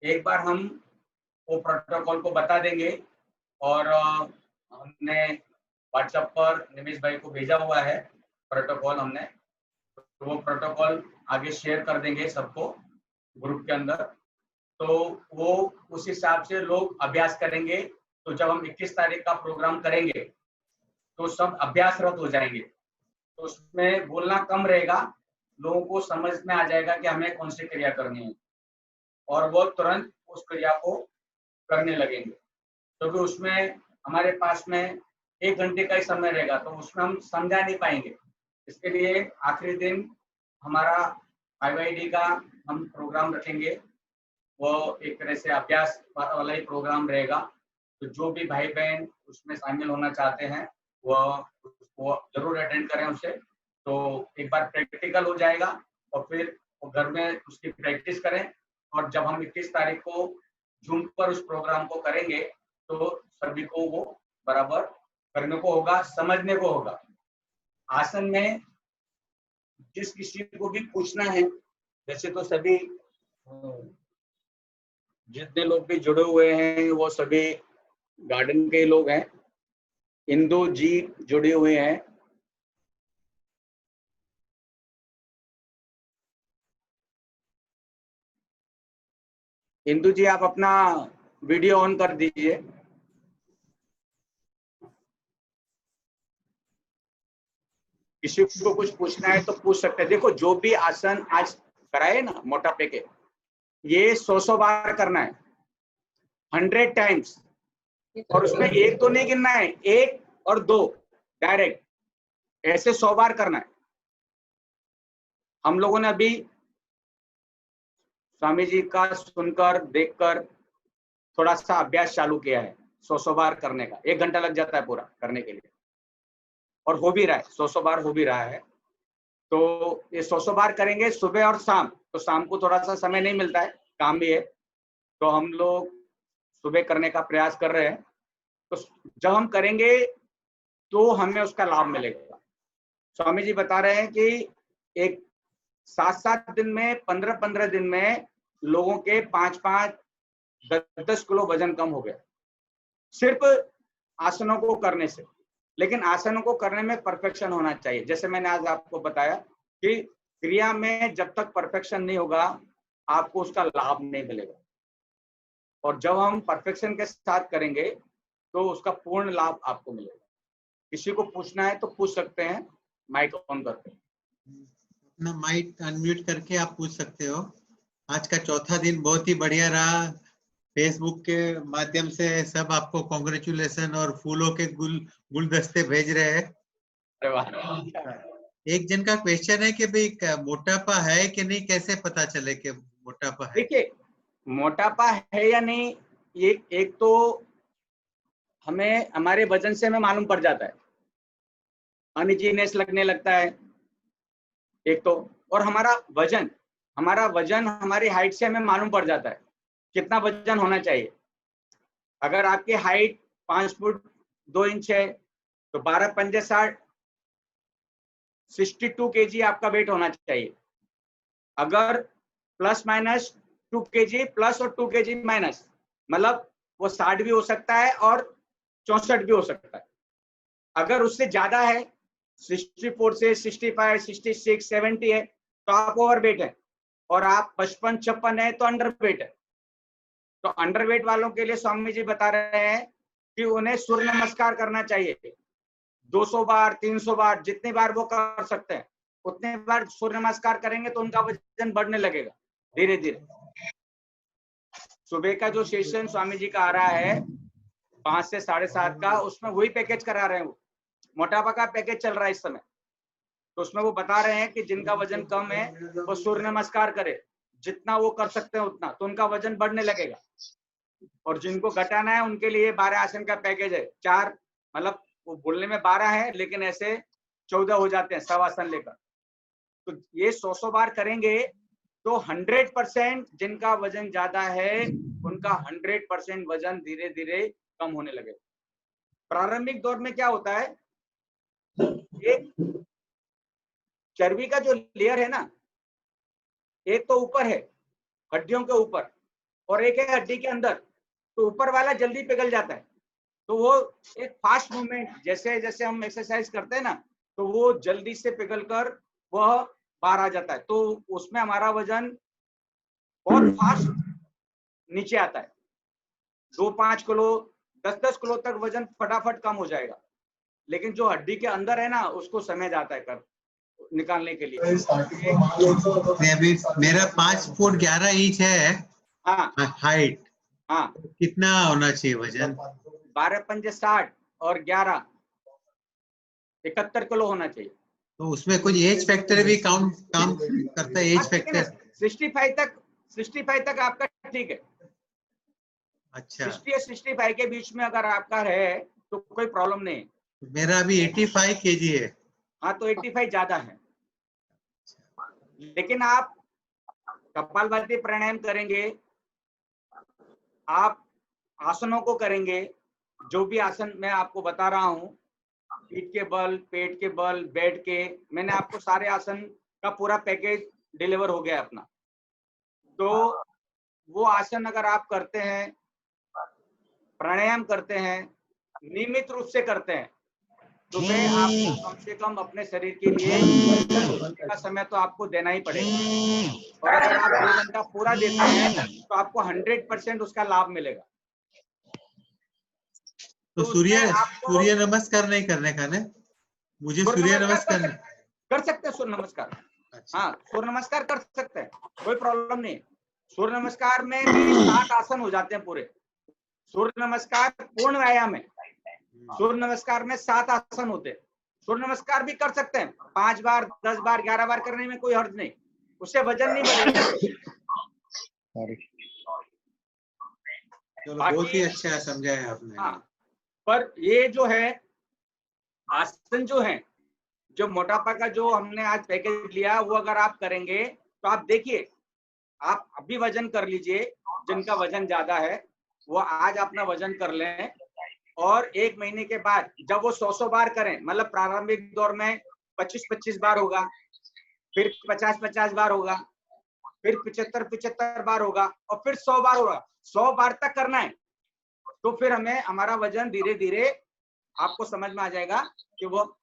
एक बार हम वो प्रोटोकॉल को बता देंगे, और हमने व्हाट्सएप पर निमेश भाई को भेजा हुआ है प्रोटोकॉल हमने, तो वो प्रोटोकॉल आगे शेयर कर देंगे सबको ग्रुप के अंदर। तो वो उस हिसाब से लोग अभ्यास करेंगे। तो जब हम 21 तारीख का प्रोग्राम करेंगे तो सब अभ्यासरत हो जाएंगे, तो उसमें बोलना कम रहेगा, लोगों को समझ में आ जाएगा कि हमें कौन सी क्रिया करनी है, और वो तुरंत उस क्रिया को करने लगेंगे। क्योंकि तो उसमें हमारे पास में 1 घंटे का ही समय रहेगा, तो उसमें हम समझा नहीं पाएंगे। इसके लिए आखिरी दिन हमारा IYD का हम प्रोग्राम रखेंगे, वो एक तरह से अभ्यास वाला ही प्रोग्राम रहेगा। तो जो भी भाई बहन उसमें शामिल होना चाहते हैं वो जरूर अटेंड करें उसे। तो एक बार प्रैक्टिकल हो जाएगा और फिर वो घर में उसकी प्रैक्टिस करें, और जब हम 21 तारीख को जूम पर उस प्रोग्राम को करेंगे तो सभी को वो बराबर करने को होगा, समझने को होगा। आसन में जिस किसी को भी पूछना है, वैसे तो सभी जितने लोग भी जुड़े हुए हैं वो सभी गार्डन के लोग हैं। इंदु जी जुड़े हुए हैं, इंदु जी आप अपना वीडियो ऑन कर दीजिए। किसी को कुछ पूछना है तो पूछ सकते हैं। देखो जो भी आसन आज कराए ना मोटापे के, ये 100 बार करना है, 100 टाइम्स, और उसमें एक तो नहीं गिनना है, 1 और 2 डायरेक्ट, ऐसे 100 बार करना है। हम लोगों ने अभी स्वामी जी का सुनकर देखकर थोड़ा सा अभ्यास चालू किया है 100 बार करने का। 1 घंटा लग जाता है पूरा करने के लिए, और हो भी रहा है, 100 बार हो भी रहा है। तो ये 100 बार करेंगे सुबह और शाम। तो शाम को थोड़ा सा समय नहीं मिलता है, काम भी है, तो हम लोग सुबह करने का प्रयास कर रहे हैं। तो जब हम करेंगे तो हमें उसका लाभ मिलेगा। स्वामी जी बता रहे हैं कि एक 7-7 दिन में, 15-15 दिन में लोगों के 5-5, 10-10 किलो वजन कम हो गया, सिर्फ आसनों को करने से। लेकिन आसनों को करने में परफेक्शन होना चाहिए। जैसे मैंने आज आपको बताया कि क्रिया में जब तक परफेक्शन नहीं होगा आपको उसका लाभ नहीं मिलेगा, और जब हम परफेक्शन के साथ करेंगे तो उसका पूर्ण लाभ आपको मिलेगा। किसी को पूछना है तो पूछ सकते हैं, माइक ऑन करके। अपना माइक अनम्यूट करके आप पूछ सकते हो। आज का चौथा दिन बहुत ही बढ़िया रहा। फेसबुक के माध्यम से सब आपको कांग्रेचुलेशन और फूलों के गुलदस्ते भेज रहे हैं। एक जन का क्वेश्चन है कि भाई मोटापा है कि नहीं, कैसे पता चले कि मोटापा है? देखिए मोटापा है या नहीं, ये एक तो हमें हमारे वजन से हमें मालूम पड़ जाता है, अनइजीनेस लगने लगता है एक तो, और हमारा वजन हमारी हाइट से हमें मालूम पड़ जाता है कितना वजन होना चाहिए। अगर आपकी हाइट 5 फुट 2 इंच है तो 12 पंजे 60, 62 kg आपका वेट होना चाहिए। अगर प्लस माइनस 2 kg प्लस और 2 kg माइनस, मतलब वो 60 भी हो सकता है और 64 भी हो सकता है। अगर उससे ज्यादा है, 64 से 65, 66, 70 है तो आप ओवर वेट है, और आप 55, 56 है तो अंडर वेट है। तो अंडरवेट वालों के लिए स्वामी जी बता रहे हैं कि उन्हें सूर्य नमस्कार करना चाहिए 200 बार 300 बार, जितनी बार वो कर सकते हैं उतने बार सूर्य नमस्कार करेंगे तो उनका वजन बढ़ने लगेगा धीरे धीरे। सुबह का जो सेशन स्वामी जी का आ रहा है 5 से 7:30 का, उसमें वही पैकेज करा रहे हैं। वो मोटापा का पैकेज चल रहा है इस समय, तो उसमें वो बता रहे हैं कि जिनका वजन कम है वो सूर्य नमस्कार करे, जितना वो कर सकते हैं उतना, तो उनका वजन बढ़ने लगेगा। और जिनको घटाना है उनके लिए 12 आसन का पैकेज है। 4 मतलब वो बोलने में 12 है लेकिन ऐसे 14 हो जाते हैं सब आसन लेकर। तो ये 100 बार करेंगे तो 100% जिनका वजन ज्यादा है उनका 100% वजन धीरे धीरे कम होने लगेगा। प्रारंभिक दौर में क्या होता है, एक चर्बी का जो लेयर है ना, एक तो ऊपर है हड्डियों के ऊपर और एक है हड्डी के अंदर, तो ऊपर वाला जल्दी पिघल जाता है। तो वो एक फास्ट मूवमेंट, जैसे जैसे हम एक्सरसाइज करते हैं ना, तो वो जल्दी से पिघल कर वह बाहर आ जाता है, तो उसमें हमारा वजन बहुत फास्ट नीचे आता है। 2-5 किलो 10-10 किलो तक वजन फटाफट कम हो जाएगा। लेकिन जो हड्डी के अंदर है ना, उसको समय जाता है कर निकालने के लिए। अभी मेरा 5 फुट 11 इंच है हाँ हाइट, हाँ, कितना होना चाहिए वजन? 12 पंजे 60 और 11 71 किलो होना चाहिए। तो उसमें कुछ एज फैक्टर भी काम करता है? एज फैक्टर 65 तक आपका ठीक है। अच्छा, 60 या 65 के बीच में अगर आपका है तो कोई प्रॉब्लम नहीं है। मेरा अभी 85 kg है। हाँ, तो 85 ज्यादा है। लेकिन आप कपालभाति प्राणायाम करेंगे, आप आसनों को करेंगे, जो भी आसन मैं आपको बता रहा हूँ, पीठ के बल, पेट के बल, बेड के, मैंने आपको सारे आसन का पूरा पैकेज डिलीवर हो गया अपना। तो वो आसन अगर आप करते हैं, प्राणायाम करते हैं, नियमित रूप से करते हैं, तो फिर आपको कम से कम अपने शरीर के लिए 2 घंटे का समय तो आपको देना ही पड़ेगा। और अगर आप 2 घंटा पूरा देते हैं तो आपको 100% उसका लाभ मिलेगा। तो सूर्य नमस्कार नहीं करने का ना? मुझे सूर्य नमस्कार कर सकते हैं। सूर्य नमस्कार, अच्छा। हाँ, सूर्य नमस्कार कर सकते हैं, कोई प्रॉब्लम नहीं। सूर्य नमस्कार में भी 7 आसन हो जाते हैं पूरे। सूर्य नमस्कार पूर्ण व्यायाम है। सूर्य नमस्कार में 7 आसन होते हैं। सूर्य नमस्कार भी कर सकते हैं 5 बार 10 बार 11 बार करने में कोई हर्ज नहीं, उससे वजन नहीं बढ़ेगा। चलो, बहुत ही अच्छा समझाया आपने। हाँ, पर ये जो है आसन जो है, जो मोटापा का जो हमने आज पैकेज लिया, वो अगर आप करेंगे तो आप देखिए, आप अभी वजन कर लीजिए। जिनका वजन ज्यादा है वो आज अपना वजन कर लें, और 1 महीने के बाद जब वो 100 बार करें, मतलब प्रारंभिक दौर में 25-25 बार होगा, फिर 50-50 बार होगा, फिर 75-75 बार होगा, और फिर 100 बार होगा। 100 बार तक करना है, तो फिर हमें हमारा वजन धीरे धीरे आपको समझ में आ जाएगा कि वो।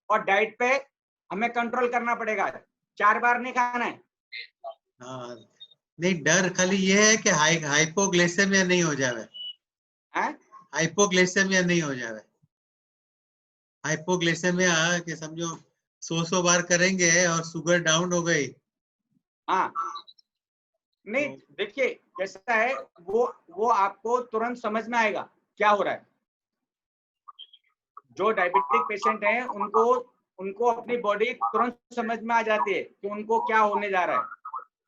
और डाइट पे हमें कंट्रोल करना पड़ेगा, 4 बार नहीं खाना है। हाँ, नहीं, डर खाली ये है कि हाइपोग्लाइसेमिया नहीं हो जावे। हाइपोग्लाइसेमिया नहीं हो जावे। हाइपोग्लाइसेमिया कि समझो 100 बार करेंगे और शुगर डाउन हो गई। हाँ, नहीं, देखिए कैसा है, वो आपको तुरंत समझ में आएगा क्या हो रहा है। जो डायबिटिक पेशेंट हैं उनको अपनी बॉडी तुरंत समझ में आ जाती है कि उनको क्या होने जा रहा है।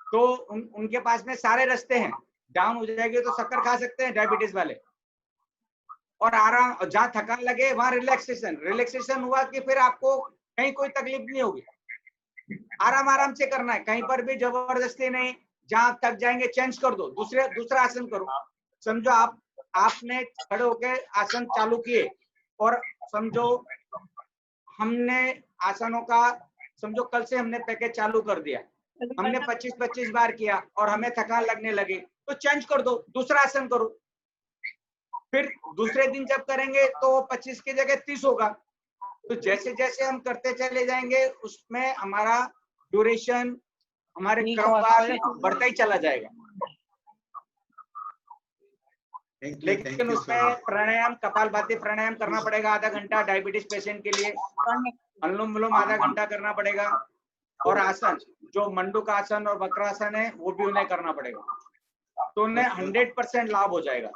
तो उनके पास में सारे रास्ते हैं। डाउन हो जाएंगे तो शक्कर खा सकते हैं डायबिटीज वाले, और आराम, जहाँ थकान लगे वहां रिलैक्सेशन हुआ कि फिर आपको कहीं कोई तकलीफ नहीं होगी। आराम से करना है, कहीं पर भी जबरदस्ती नहीं। जहाँ थक जाएंगे चेंज कर दो, दूसरा आसन करो। समझो आपने खड़े होके आसन चालू किए, और समझो हमने आसनों का, समझो कल से हमने पैकेज चालू कर दिया, हमने 25-25 बार किया और हमें थकान लगने लगी, तो चेंज कर दो, दूसरा आसन करो। फिर दूसरे दिन जब करेंगे तो 25 की जगह 30 होगा। तो जैसे जैसे हम करते चले जाएंगे उसमें हमारा ड्यूरेशन, हमारे क्रमवार बढ़ता ही चला जाएगा। थैंक यू लेकिन उसमें प्राणायाम, कपालभाति प्राणायाम करना पड़ेगा आधा घंटा डायबिटीज पेशेंट के लिए। अनुलोम विलोम आधा घंटा करना पड़ेगा। और आसन जो मंडूक आसन और वक्रासन है वो भी उन्हें करना पड़ेगा। तो उन्हें 100% लाभ हो जाएगा।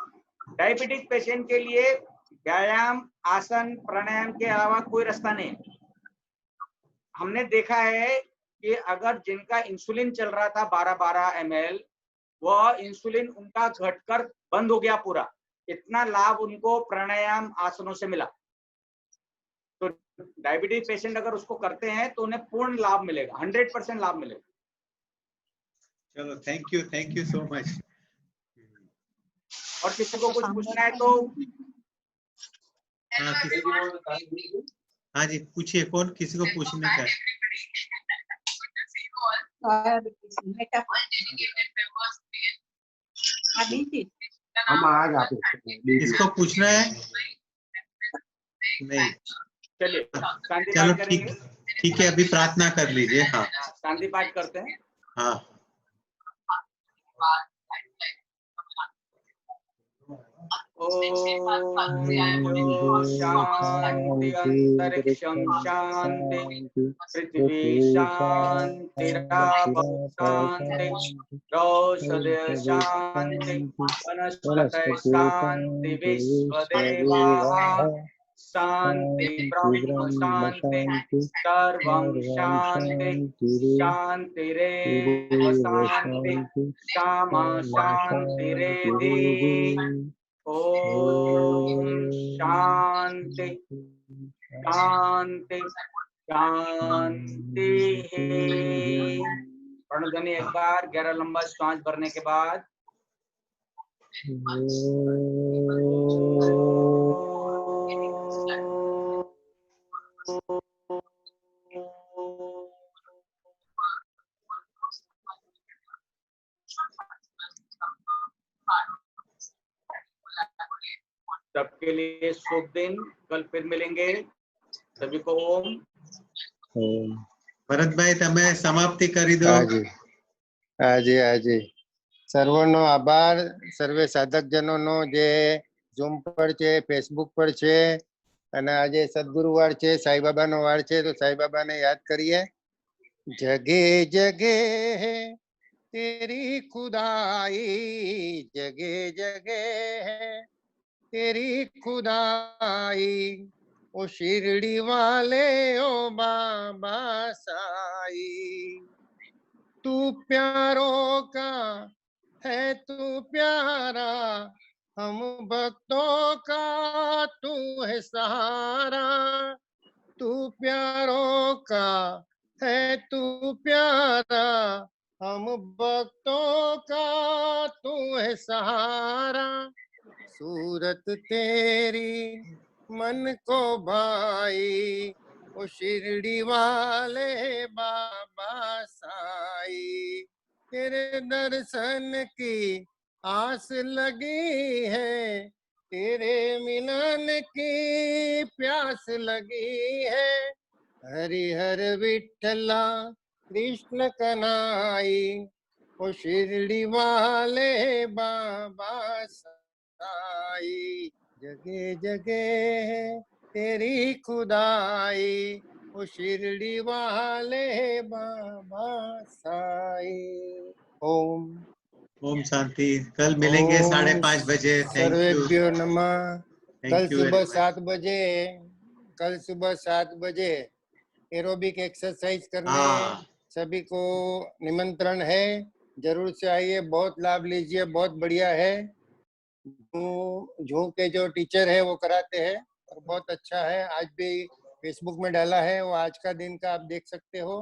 डायबिटीज पेशेंट के लिए व्यायाम, आसन, प्राणायाम के अलावा कोई रास्ता नहीं। हमने देखा है कि अगर जिनका इंसुलिन चल रहा था 12-12 ml, वह इंसुलिन उनका घटकर बंद हो गया पूरा। इतना लाभ उनको प्राणायाम आसनों से मिला। तो डायबिटीज पेशेंट अगर उसको करते हैं तो उन्हें पूर्ण लाभ मिलेगा, 100% लाभ मिलेगा। चलो थैंक यू सो मच। और किसी को कुछ पूछना है तो हाँ जी पूछिए, कौन किसी को पूछने का है? हम आज आप किसको पूछना है? नहीं, चलिए शांति चलो पाठ करेंगे। ठीक है, अभी प्रार्थना कर लीजिए। हाँ शांति पाठ करते हैं। हाँ। ओम शांति अंतरिक्षं शांति पृथ्वी शांति शांति रौषधय शांति वनस्पतय शांति विश्वदेवाः शांति ब्रह्म शांति सर्वं शांति शांतिरेव शांति क्षमा शांतिरेधि। ओम शांति शांति शांति। प्रणध्वनि एक बार गहरा लंबा श्वास भरने के बाद सबके लिए शुभ दिन। कल फिर मिलेंगे। सभी को ओम। ભરતભાઈ તમે સમાપ્તિ કરી દો। આજે સર્વનો આભાર। સર્વે સાધકજનોનો જે ઝૂમ પર છે, ફેસબુક પર છે, અને આજે સદગુરુવાર છે, સાઈબાબાનો વાર છે, તો સાઈબાબાને યાદ કરીએ। જગે જગે હે તેરી ખુદાઈ, જગે જગે હે तेरी खुदाई, ओ शिरडी वाले ओ बाबा साई। तू प्यारों का है तू प्यारा, हम भक्तों का तू है सहारा। तू प्यारों का है तू प्यारा, हम भक्तों का तू है सहारा। सूरत तेरी मन को भाई, ओ शिरडी वाले बाबा साई। तेरे दर्शन की आस लगी है, तेरे मिलन की प्यास लगी है। हरि हर विठला कृष्ण कन्हई, ओ शिरडी वाले बाबा साई। जगे जगे है तेरी खुदाई, ओ शिरडी वाले बाबा साई। ओम ओम शांति। कल मिलेंगे 5:30 बजे। Thank you. सर्वेभ्यो नमः। कल थैंक यू सुबह 7 बजे एरोबिक एक्सरसाइज करने सभी को निमंत्रण है। जरूर से आइए, बहुत लाभ लीजिए, बहुत बढ़िया है। झू के जो टीचर है वो कराते हैं और बहुत अच्छा है। आज भी फेसबुक में डाला है, वो आज का दिन का आप देख सकते हो।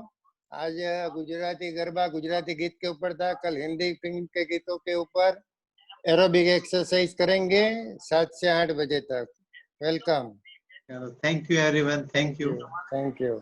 आज गुजराती गरबा, गुजराती गीत के ऊपर था, कल हिंदी फिल्म के गीतों के ऊपर एरोबिक एक्सरसाइज करेंगे 7 से 8 बजे तक। Welcome. Thank you everyone. Thank you. Thank you.